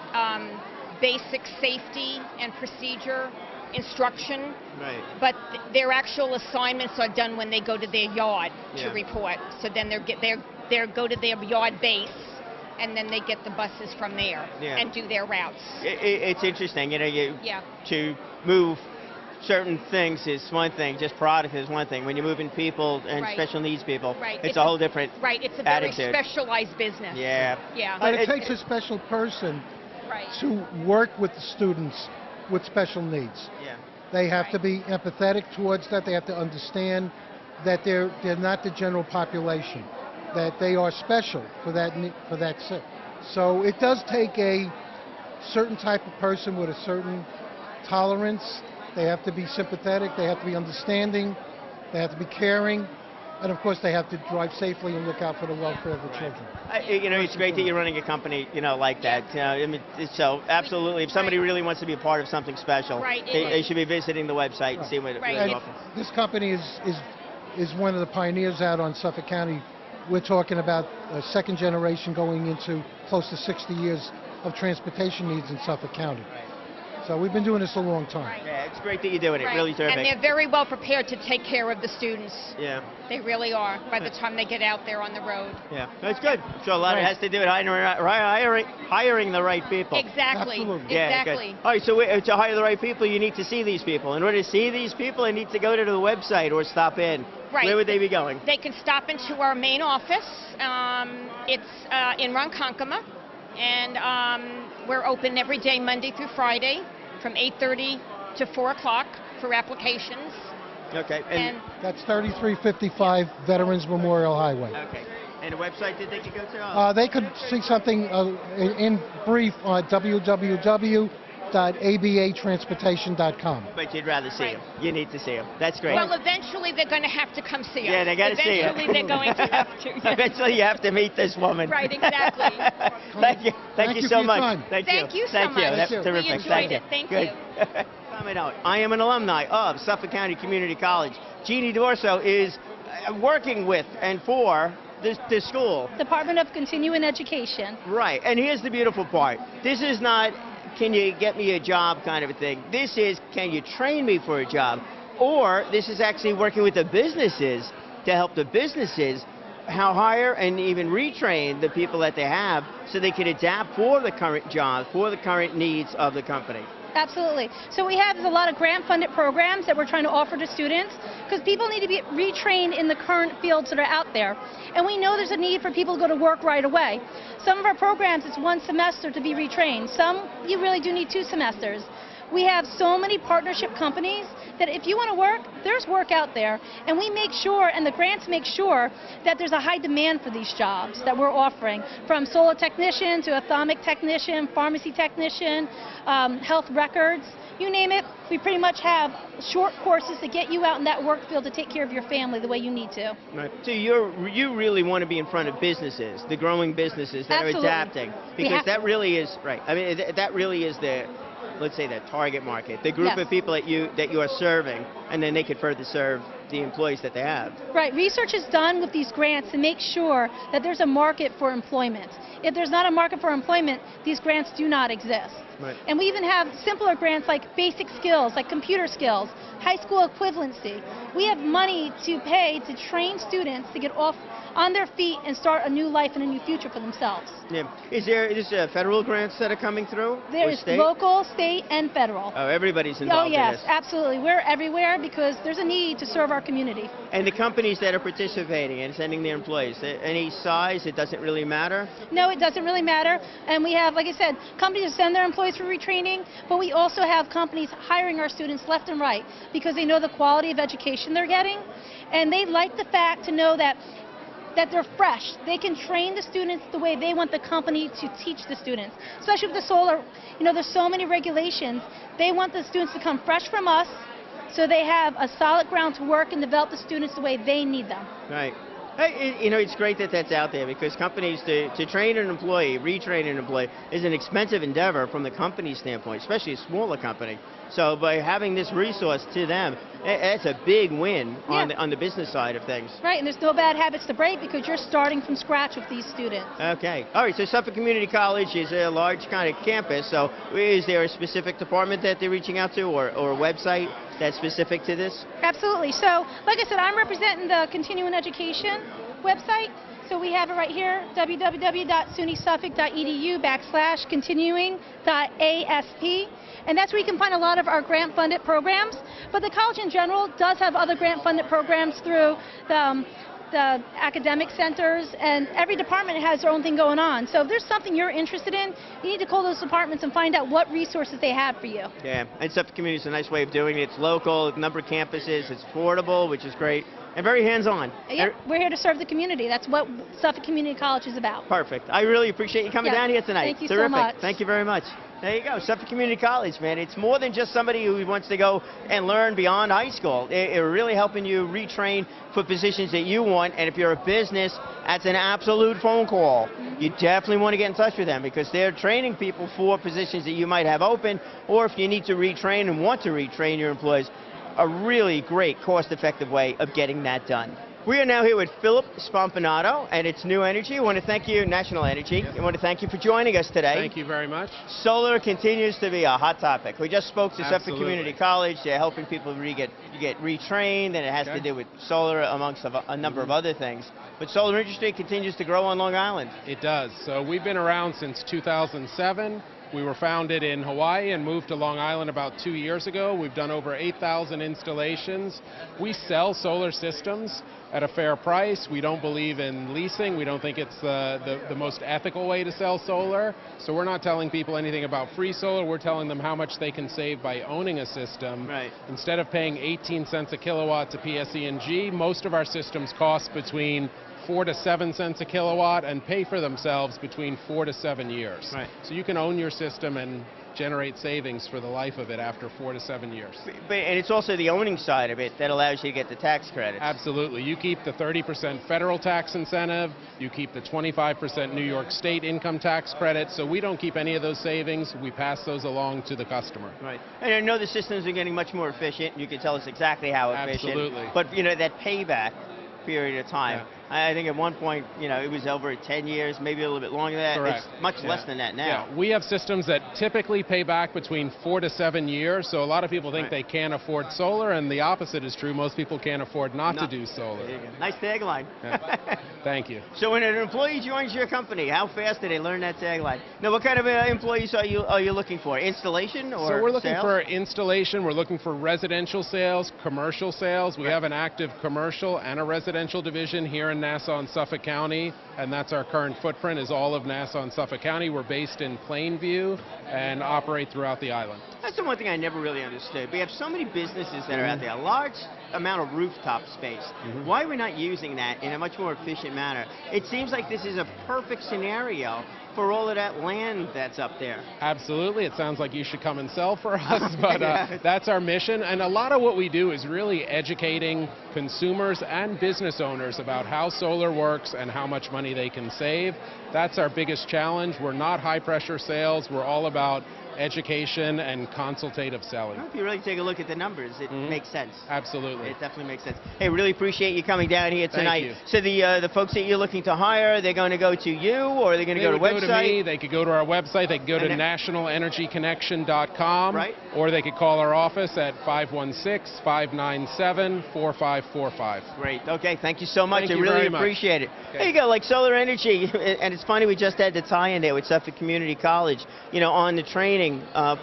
basic safety and procedure instruction, but their actual assignments are done when they go to their yard to report. So then they go to their yard base, and then they get the buses from there and do their routes. It's interesting, to move certain things is one thing, just product is one thing. When you're moving people and special needs people, it's a whole different it's a attitude. very specialized business. Yeah. But it takes a special person to work with the students with special needs. They have to be empathetic towards that. They have to understand that they're not the general population, that they are special for that set. So it does take a certain type of person with a certain tolerance. They have to be sympathetic. They have to be understanding. They have to be caring. And of course, they have to drive safely and look out for the welfare of the children. It's great that you're running a company, like that. So absolutely, if somebody really wants to be a part of something special, they should be visiting the website and see what it offers. This company is one of the pioneers out on Suffolk County. We're talking about a second generation going into close to 60 years of transportation needs in Suffolk County. So we've been doing this a long time. Yeah, it's great that you're doing it. Really terrific. And they're very well prepared to take care of the students. Yeah. They really are by the time they get out there on the road. Yeah, that's good. So a lot of it has to do with hiring the right people. Exactly. Absolutely. Exactly. All right, so to hire the right people, you need to see these people. In order to see these people, they need to go to the website or stop in. Where would they be going? They can stop into our main office. It's in Ronkonkoma. And we're open every day, Monday through Friday, from 8:30 to 4 o'clock for applications. Okay. And that's 3355 Veterans Memorial Highway. Okay. And the website that they could go to? They could see something in brief on www.abatransportation.com. But you'd rather see them. You need to see them. That's great. Well, eventually they're going to have to come see us. Yeah, they got to see Eventually they're going to have to. Yes. Eventually you have to meet this woman. Right, exactly. Thank you so much. Thank you so much. That's terrific. We enjoyed it. Thank you. Coming out. I am an alumni of Suffolk County Community College. Jeannie Dorso is working with and for this school. Department of Continuing Education. Right, and here's the beautiful part. This is not, can you get me a job kind of a thing. This is, can you train me for a job? Or this is actually working with the businesses to help the businesses how hire and even retrain the people that they have so they can adapt for the current jobs, for the current needs of the company. Absolutely. So we have a lot of grant-funded programs that we're trying to offer to students because people need to be retrained in the current fields that are out there. And we know there's a need for people to go to work right away. Some of our programs, it's 1 semester to be retrained. Some, you really do need 2 semesters. We have so many partnership companies that if you want to work, there's work out there, and we make sure, and the grants make sure, that there's a high demand for these jobs that we're offering, from solar technician to ophthalmic technician, pharmacy technician, health records. You name it, we pretty much have short courses to get you out in that work field to take care of your family the way you need to. Right. So you really want to be in front of businesses, the growing businesses that Absolutely. are adapting, because that really is right. I mean, that really is the, let's say, the target market, the group Yes. of people that you are serving, and then they could further serve the employees that they have. Right. Research is done with these grants to make sure that there's a market for employment. If there's not a market for employment, these grants do not exist. Right. And we even have simpler grants like basic skills, like computer skills, high school equivalency. We have money to pay to train students to get off on their feet and start a new life and a new future for themselves. Yeah. Is there federal grants that are coming through? There or is state? local, state, and federal. Oh, everybody's involved Oh yes, in this. absolutely. We're everywhere because there's a need to serve our community. And the companies that are participating and sending their employees, any size, it doesn't really matter? No, it doesn't really matter. And we have, like I said, companies that send their employees for retraining, but we also have companies hiring our students left and right because they know the quality of education they're getting, and they like the fact to know that they're fresh. They can train the students the way they want the company to teach the students. Especially with the solar, there's so many regulations. They want the students to come fresh from us so they have a solid ground to work and develop the students the way they need them. Right. Hey, it's great that that's out there because companies, to train an employee, retrain an employee, is an expensive endeavor from the company standpoint, especially a smaller company. So by having this resource to them, that's a big win on the business side of things. Right, and there's no bad habits to break because you're starting from scratch with these students. Okay. All right, so Suffolk Community College is a large kind of campus, so is there a specific department that they're reaching out to or a website that's specific to this? Absolutely. So, like I said, I'm representing the continuing education website. So we have it right here, www.suny-suffolk.edu/continuing.asp. And that's where you can find a lot of our grant-funded programs. But the college in general does have other grant-funded programs through the academic centers, and every department has their own thing going on. So if there's something you're interested in, you need to call those departments and find out what resources they have for you. Yeah, and Suffolk Community is a nice way of doing it. It's local, a number of campuses, it's affordable, which is great, and very hands-on. Yeah, we're here to serve the community. That's what Suffolk Community College is about. Perfect. I really appreciate you coming down here tonight. Thank you Terrific. so much. Thank you very much. There you go, Suffolk Community College, man. It's more than just somebody who wants to go and learn beyond high school. They're really helping you retrain for positions that you want, and if you're a business, that's an absolute phone call. You definitely want to get in touch with them because they're training people for positions that you might have open, or if you need to retrain and want to retrain your employees, a really great cost-effective way of getting that done. We are now here with Philip Spompanato, and it's New Energy. I want to thank you, National Energy. I want to thank you for joining us today. Thank you very much. Solar continues to be a hot topic. We just spoke to Suffolk Absolutely. Community College. They're helping people get retrained, and it has to do with solar amongst a number of other things. But solar industry continues to grow on Long Island. It does. So we've been around since 2007. We were founded in Hawaii and moved to Long Island about 2 years ago. We've done over 8,000 installations. We sell solar systems at a fair price. We don't believe in leasing. We don't think it's the most ethical way to sell solar. So we're not telling people anything about free solar. We're telling them how much they can save by owning a system. Right. Instead of paying 18 cents a kilowatt to PSE&G, most of our systems cost between 4 to 7 cents a kilowatt and pay for themselves between 4 to 7 years. Right. So you can own your system and generate savings for the life of it after 4 to 7 years. And it's also the owning side of it that allows you to get the tax credits. Absolutely. You keep the 30% federal tax incentive, you keep the 25% New York State income tax credit, so we don't keep any of those savings, we pass those along to the customer. Right. And I know the systems are getting much more efficient. You can tell us exactly how efficient. Absolutely. But, that payback period of time. Yeah. I think at one point, it was over 10 years, maybe a little bit longer than that. Correct. It's much less than that now. Yeah. We have systems that typically pay back between 4 to 7 years, so a lot of people think they can't afford solar, and the opposite is true. Most people can't afford not to do solar. Nice tagline. Yeah. Thank you. So when an employee joins your company, how fast do they learn that tagline? Now, what kind of employees are you looking for? Installation or So we're looking sales? for installation. We're looking for residential sales, commercial sales. We have an active commercial and a residential division here in Nassau and Suffolk County, and that's our current footprint, is all of Nassau and Suffolk County. We're based in Plainview and operate throughout the island. That's the one thing I never really understood. We have so many businesses that are out there, a large amount of rooftop space. Why are we not using that in a much more efficient manner? It seems like this is a perfect scenario for all of that land that's up there. Absolutely. It sounds like you should come and sell for us, but that's our mission. And a lot of what we do is really educating consumers and business owners about how solar works and how much money they can save. That's our biggest challenge. We're not high-pressure sales. We're all about education and consultative selling. Well, if you really take a look at the numbers, it makes sense. Absolutely. It definitely makes sense. Hey, really appreciate you coming down here tonight. Thank you. So the folks that you're looking to hire, they're going to go to you, or they're going to go to They website? would go to me. They could go to our website. They could go to nationalenergyconnection.com, right, or they could call our office at 516-597-4545. Great. Okay. Thank you so much. Thank I you really very much. appreciate it. There you go. Like solar energy, and it's funny we just had the tie-in there with Suffolk Community College. You know, on the training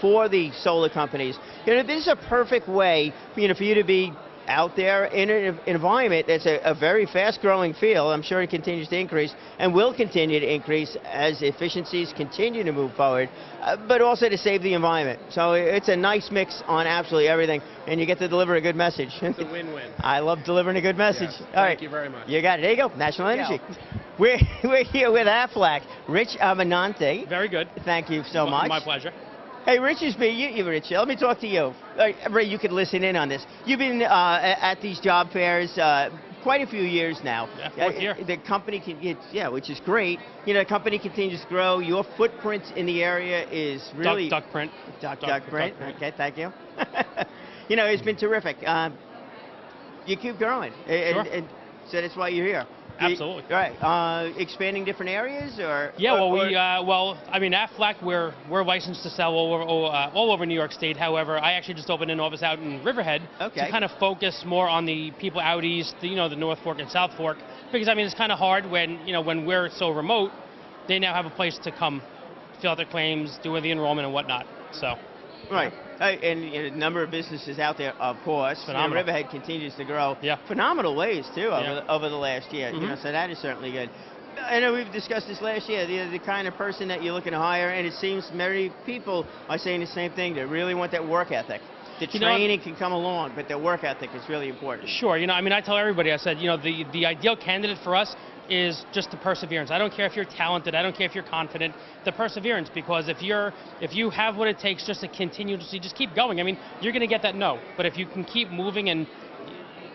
for the solar companies. You know, this is a perfect way, for you to be out there in an environment that's a very fast-growing field. I'm sure it continues to increase and will continue to increase as efficiencies continue to move forward, but also to save the environment. So it's a nice mix on absolutely everything, and you get to deliver a good message. It's a win-win. I love delivering a good message. Yes. All right. Thank you very much. You got it. There you go. National Energy. We're here with Aflac. Rich Avenante. Very good. Thank you so much. My pleasure. Hey, Rich, Rich, let me talk to you. Ray, you could listen in on this. You've been at these job fairs quite a few years now. Yeah, fourth year. The company, which is great. You know, the company continues to grow. Your footprint in the area is really... Duck print. Duck print. Okay, thank you. You know, it's been terrific. You keep growing. And so that's why you're here. Absolutely. Right. Expanding different areas, or? Yeah. Well, I mean, Aflac, we're licensed to sell all over New York State. However, I actually just opened an office out in Riverhead to kind of focus more on the people out east, the North Fork and South Fork, because I mean it's kind of hard when when we're so remote. They now have a place to come, fill out their claims, do the enrollment and whatnot. So. Right. And a number of businesses out there, of course. Phenomenal. Riverhead continues to grow. Yeah. Phenomenal ways, too, over the last year. You know, so that is certainly good. I know we've discussed this last year, the kind of person that you're looking to hire, and it seems many people are saying the same thing. They really want that work ethic. The training can come along, but the work ethic is really important. Sure. I mean, I tell everybody, I said, the ideal candidate for us is just the perseverance. I don't care if you're talented. I don't care if you're confident. The perseverance, because if you have what it takes just to continuously just keep going, I mean, you're going to get that no. But if you can keep moving and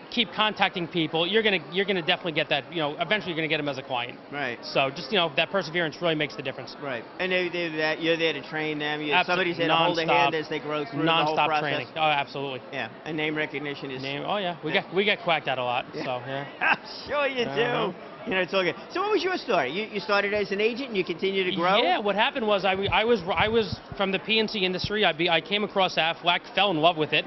keep contacting people, you're gonna definitely get that. Eventually you're gonna get them as a client. Right. So just that perseverance really makes the difference. Right. And you're there to train them. Somebody's there to hold their hand as they grow through the whole process. Training. Oh, absolutely. Yeah. And name recognition is. Oh yeah. We get quacked out a lot. Yeah. So yeah. Sure you do. It's all good. So what was your story? You started as an agent and you continue to grow? Yeah, what happened was I was from the PNC industry. I came across Aflac, fell in love with it.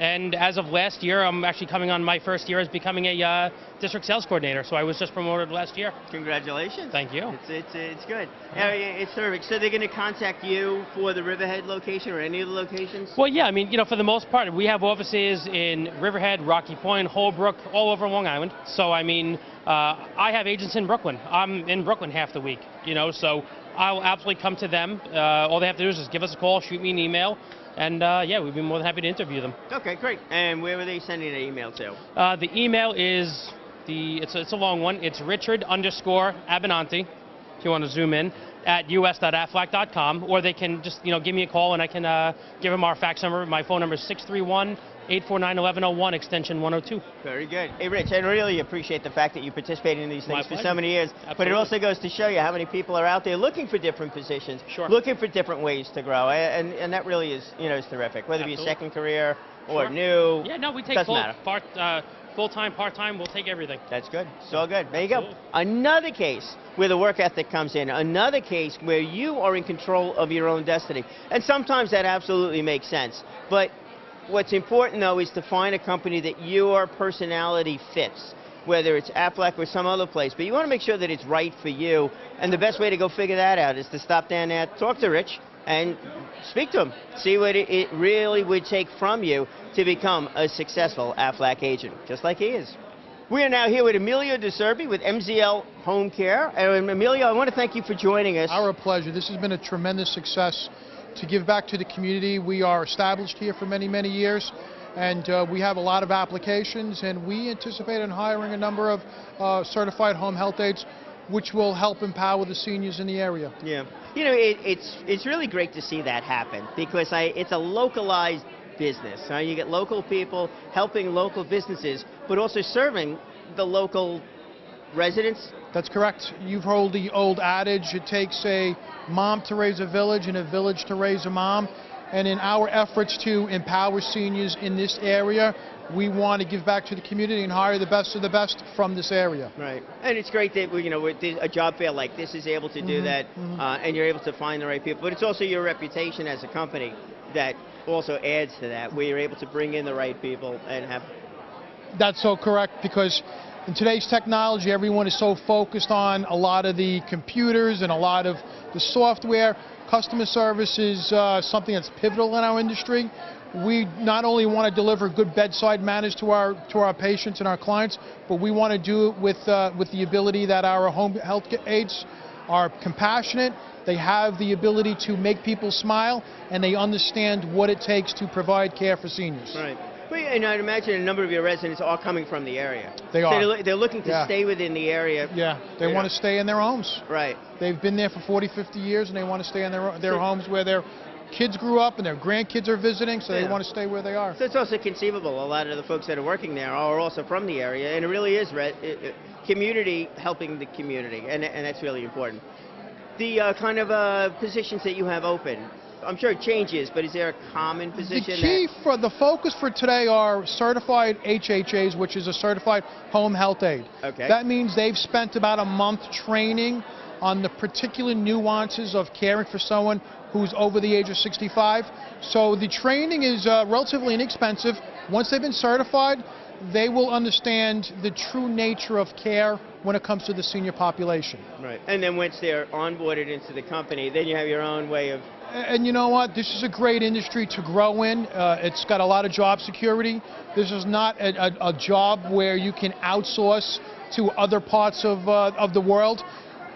And as of last year, I'm actually coming on my first year as becoming a district sales coordinator. So I was just promoted last year. Congratulations. Thank you. It's good. It's terrific. So they're going to contact you for the Riverhead location or any of the locations? Well, yeah. I mean, for the most part, we have offices in Riverhead, Rocky Point, Holbrook, all over Long Island. So I mean, I have agents in Brooklyn. I'm in Brooklyn half the week. So I'll absolutely come to them. All they have to do is just give us a call, shoot me an email. And yeah, we'd be more than happy to interview them. Okay, great. And where were they sending the email to? The email is it's a long one. It's Richard_Abenanti, if you want to zoom in, at us.aflac.com, or they can just give me a call and I can give them our fax number. My phone number is 631-849-1101, extension 102. Very good. Hey, Rich, I really appreciate the fact that you participated in these things for so many years. Absolutely. But it also goes to show you how many people are out there looking for different positions, looking for different ways to grow, and that really is is terrific. Whether it be a second career or new. Yeah, no, we take full-time, part-time. We'll take everything. That's good. It's all good. There you go. Another case where the work ethic comes in. Another case where you are in control of your own destiny. And sometimes that absolutely makes sense. But what's important, though, is to find a company that your personality fits, whether it's Aflac or some other place. But you want to make sure that it's right for you. And the best way to go figure that out is to stop down there, talk to Rich, and speak to him. See what it really would take from you to become a successful Aflac agent, just like he is. We are now here with Emilio De Serbi with MZL Home Care. And Emilio, I want to thank you for joining us. Our pleasure. This has been a tremendous success to give back to the community. We are established here for many, many years, and we have a lot of applications, and we anticipate on hiring a number of certified home health aides, which will help empower the seniors in the area. Yeah. You know, it's really great to see that happen, because it's a localized business. You get local people helping local businesses, but also serving the local residents. That's correct. You've heard the old adage, it takes a mom to raise a village and a village to raise a mom. And in our efforts to empower seniors in this area, we want to give back to the community and hire the best of the best from this area. Right. And it's great that, you know, with a job fair like this is able to do that, and you're able to find the right people. But it's also your reputation as a company that also adds to that, where you're able to bring in the right people and have... That's so correct, because in today's technology, everyone is so focused on a lot of the computers and a lot of the software. Customer service is something that's pivotal in our industry. We not only want to deliver good bedside manners to our patients and our clients, but we want to do it with the ability that our home health aides are compassionate. They have the ability to make people smile, and they understand what it takes to provide care for seniors. Right. Well, and I'd imagine a number of your residents are coming from the area. They are. So they're looking to stay within the area. Yeah, they want to stay in their homes. Right. They've been there for 40, 50 years, and they want to stay in their homes where their kids grew up and their grandkids are visiting, so they want to stay where they are. So it's also conceivable. A lot of the folks that are working there are also from the area, and it really is community helping the community, and that's really important. The kind of positions that you have open, I'm sure it changes, but is there a common position? The key for the focus for today are certified HHAs, which is a certified home health aide. Okay. That means they've spent about a month training on the particular nuances of caring for someone who's over the age of 65. So the training is relatively inexpensive. Once they've been certified, they will understand the true nature of care when it comes to the senior population. Right. And then once they're onboarded into the company, then you have your own way of... And you know what? This is a great industry to grow in. It's got a lot of job security. This is not a job where you can outsource to other parts of the world.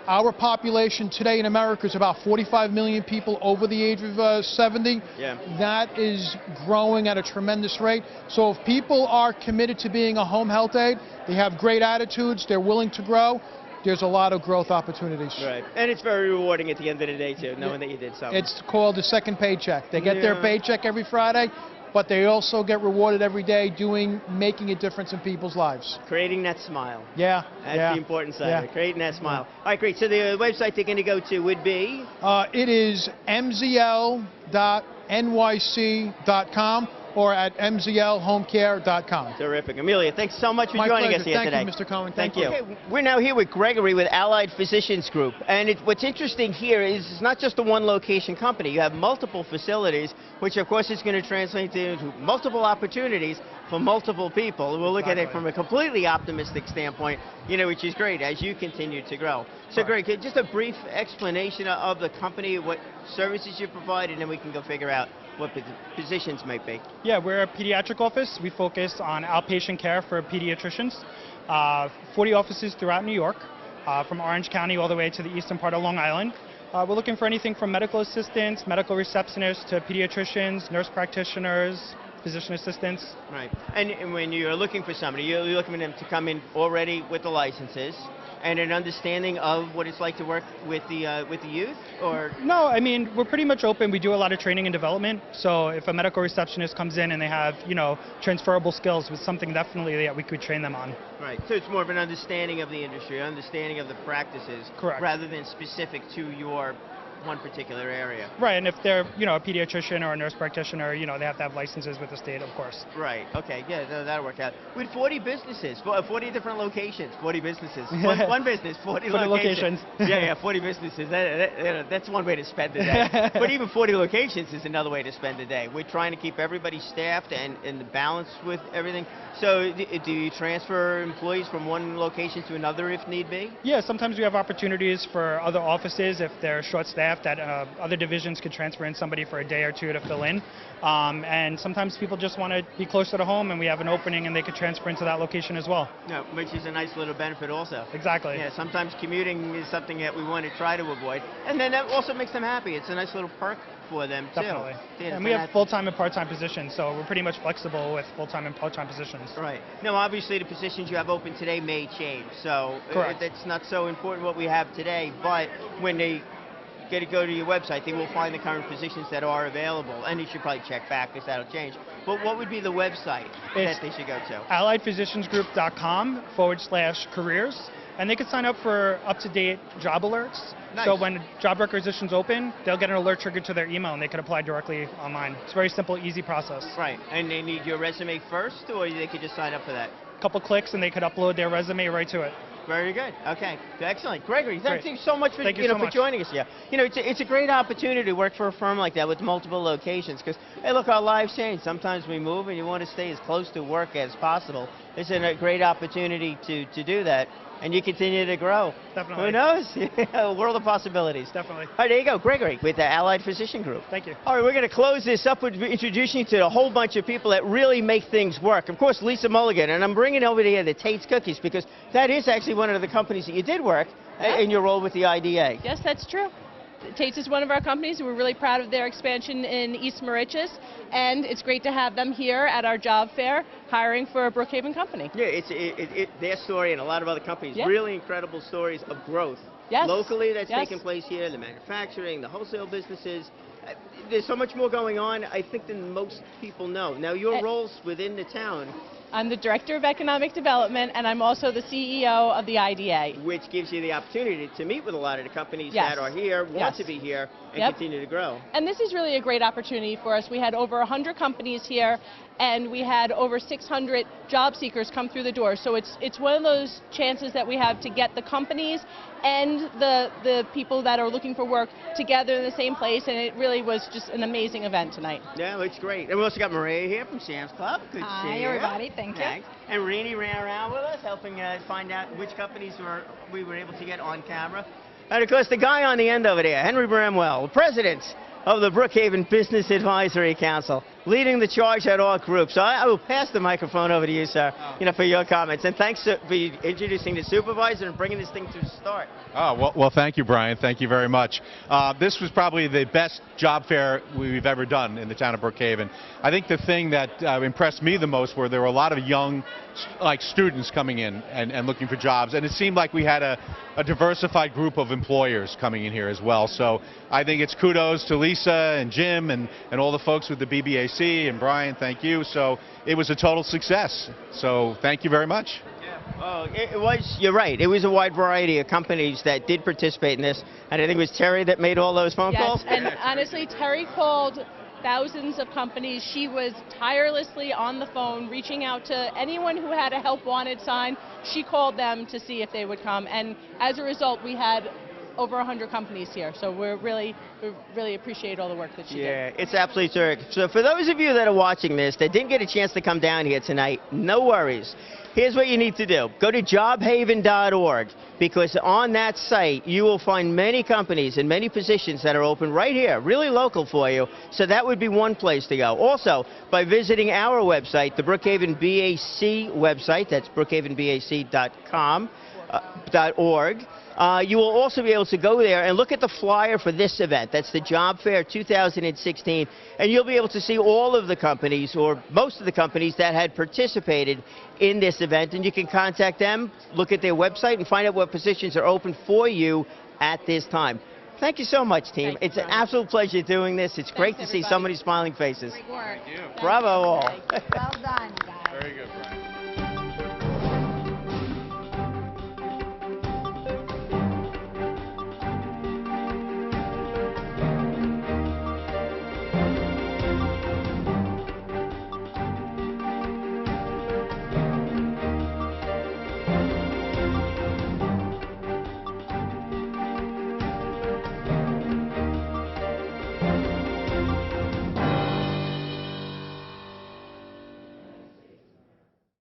Our population today in America is about 45 million people over the age of 70. Yeah. That is growing at a tremendous rate. So if people are committed to being a home health aide, they have great attitudes, they're willing to grow, there's a lot of growth opportunities. Right. And it's very rewarding at the end of the day, too, knowing that you did something. It's called the second paycheck. They get their paycheck every Friday, but they also get rewarded every day making a difference in people's lives. Creating that smile. Yeah. That's the important side of it, creating that smile. All right, great. So the website they're going to go to would be? It is mzl.nyc.com or at mzlhomecare.com. Terrific. Amelia, thanks so much for joining us here today. Thank you, Mr. Cohen. Thank you. Okay, we're now here with Gregory with Allied Physicians Group. And what's interesting here is it's not just a one-location company. You have multiple facilities, which, of course, is going to translate into multiple opportunities for multiple people. We'll look at it from a completely optimistic standpoint, you know, which is great as you continue to grow. So, Greg, just a brief explanation of the company, what services you provide, and then we can go figure out what positions might be. Yeah, we're a pediatric office. We focus on outpatient care for pediatricians. 40 offices throughout New York, from Orange County all the way to the eastern part of Long Island. We're looking for anything from medical assistants, medical receptionists, to pediatricians, nurse practitioners, physician assistants. Right. And when you're looking for somebody, you're looking for them to come in already with the licenses and an understanding of what it's like to work with the youth, or? No, I mean, we're pretty much open. We do a lot of training and development. So if a medical receptionist comes in and they have, you know, transferable skills with something definitely that we could train them on. Right. So it's more of an understanding of the industry, understanding of the practices. Correct. Rather than specific to your one particular area. Right, and if they're, you know, a pediatrician or a nurse practitioner, you know, they have to have licenses with the state, of course. Right, okay, yeah, that'll work out. With 40 businesses, 40 different locations, 40 businesses. One business, 40 locations. Yeah, 40 businesses. That's one way to spend the day. But even 40 locations is another way to spend the day. We're trying to keep everybody staffed and the balance with everything. So do you transfer employees from one location to another if need be? Yeah, sometimes we have opportunities for other offices if they're short-staffed. staff that other divisions could transfer in somebody for a day or two to fill in. And sometimes people just want to be closer to home, and we have an opening and they could transfer into that location as well. No, which is a nice little benefit also. Exactly. Yeah, sometimes commuting is something that we want to try to avoid. And then that also makes them happy. It's a nice little perk for them, too. Definitely. Yeah, And we have full-time and part-time positions, so we're pretty much flexible with full-time and part-time positions. Right. Now, obviously, the positions you have open today may change, so it's not so important what we have today, but when they get to go to your website, they will find the current positions that are available, and you should probably check back because that'll change. But what would be the website that they should go to? AlliedPhysiciansGroup.com/careers, and they could sign up for up-to-date job alerts. Nice. So when job requisitions open, they'll get an alert triggered to their email, and they could apply directly online. It's a very simple, easy process. Right. And they need your resume first, or they could just sign up for that? A couple clicks, and they could upload their resume right to it. Very good. Okay. Excellent. Gregory, thank you so much for, Thank you so for much. joining us here. You know, it's a great opportunity to work for a firm like that with multiple locations because, hey, look, our lives change. Sometimes we move and you want to stay as close to work as possible. It's a great opportunity to do that. And you continue to grow. Definitely. Who knows? A world of possibilities. Definitely. All right, there you go. Gregory with the Allied Physician Group. Thank you. All right, we're going to close this up with introducing you to a whole bunch of people that really make things work. Of course, Lisa Mulligan, and I'm bringing over here the Tate's Cookies because that is actually one of the companies that you did work in your role with the IDA. Yes, that's true. Tate's is one of our companies. We're really proud of their expansion in East Mauritius, and it's great to have them here at our job fair hiring for a Brookhaven company. Yeah, it's their story and a lot of other companies, Yeah. really incredible stories of growth. Yes. Locally, that's Yes. taking place here, the manufacturing, the wholesale businesses. There's so much more going on, I think, than most people know. Now, your roles within the town. I'm the Director of Economic Development, and I'm also the CEO of the IDA. Which gives you the opportunity to meet with a lot of the companies Yes. that are here, want Yes. to be here, and Yep. continue to grow. And this is really a great opportunity for us. We had over 100 companies here, and we had over 600 job seekers come through the door. So it's one of those chances that we have to get the companies and the people that are looking for work together in the same place, and it really was just an amazing event tonight. Yeah, looks great. And we also got Maria here from Sam's Club. Good to see you. everybody. Thank you. Thanks. And Rini ran around with us, helping find out which companies we were able to get on camera. And of course, the guy on the end over there, Henry Bramwell, the president of the Brookhaven Business Advisory Council, leading the charge at all groups. So I will pass the microphone over to you, sir, for your comments. And thanks for introducing the supervisor and bringing this thing to a start. Oh, well, thank you, Brian. Thank you very much. This was probably the best job fair we've ever done in the town of Brookhaven. I think the thing that impressed me the most were there were a lot of young students coming in and looking for jobs, and it seemed like we had a diversified group of employers coming in here as well. So I think it's kudos to Lisa and Jim and all the folks with the BBAC, and Brian, thank you. So it was a total success. So thank you very much. Oh, it was, you're right. It was a wide variety of companies that did participate in this, and I think it was Terry that made all those phone calls. Yes, and honestly, Terry called thousands of companies. She was tirelessly on the phone, reaching out to anyone who had a help wanted sign. She called them to see if they would come, and as a result, we had over 100 companies here. So we really appreciate all the work that she did. Yeah, it's absolutely terrific. So for those of you that are watching this that didn't get a chance to come down here tonight, no worries. Here's what you need to do. Go to jobhaven.org, because on that site you will find many companies and many positions that are open right here, really local for you. So that would be one place to go. Also, by visiting our website, the Brookhaven BAC website, that's brookhavenbac.com.org. You will also be able to go there and look at the flyer for this event. That's the Job Fair 2016, and you'll be able to see all of the companies, or most of the companies, that had participated in this event, and you can contact them, look at their website, and find out what positions are open for you at this time. Thank you so much, team. It's an absolute pleasure doing this. It's great to see so many smiling faces. Great work. Bravo all. Well done, guys. Very good, Brian.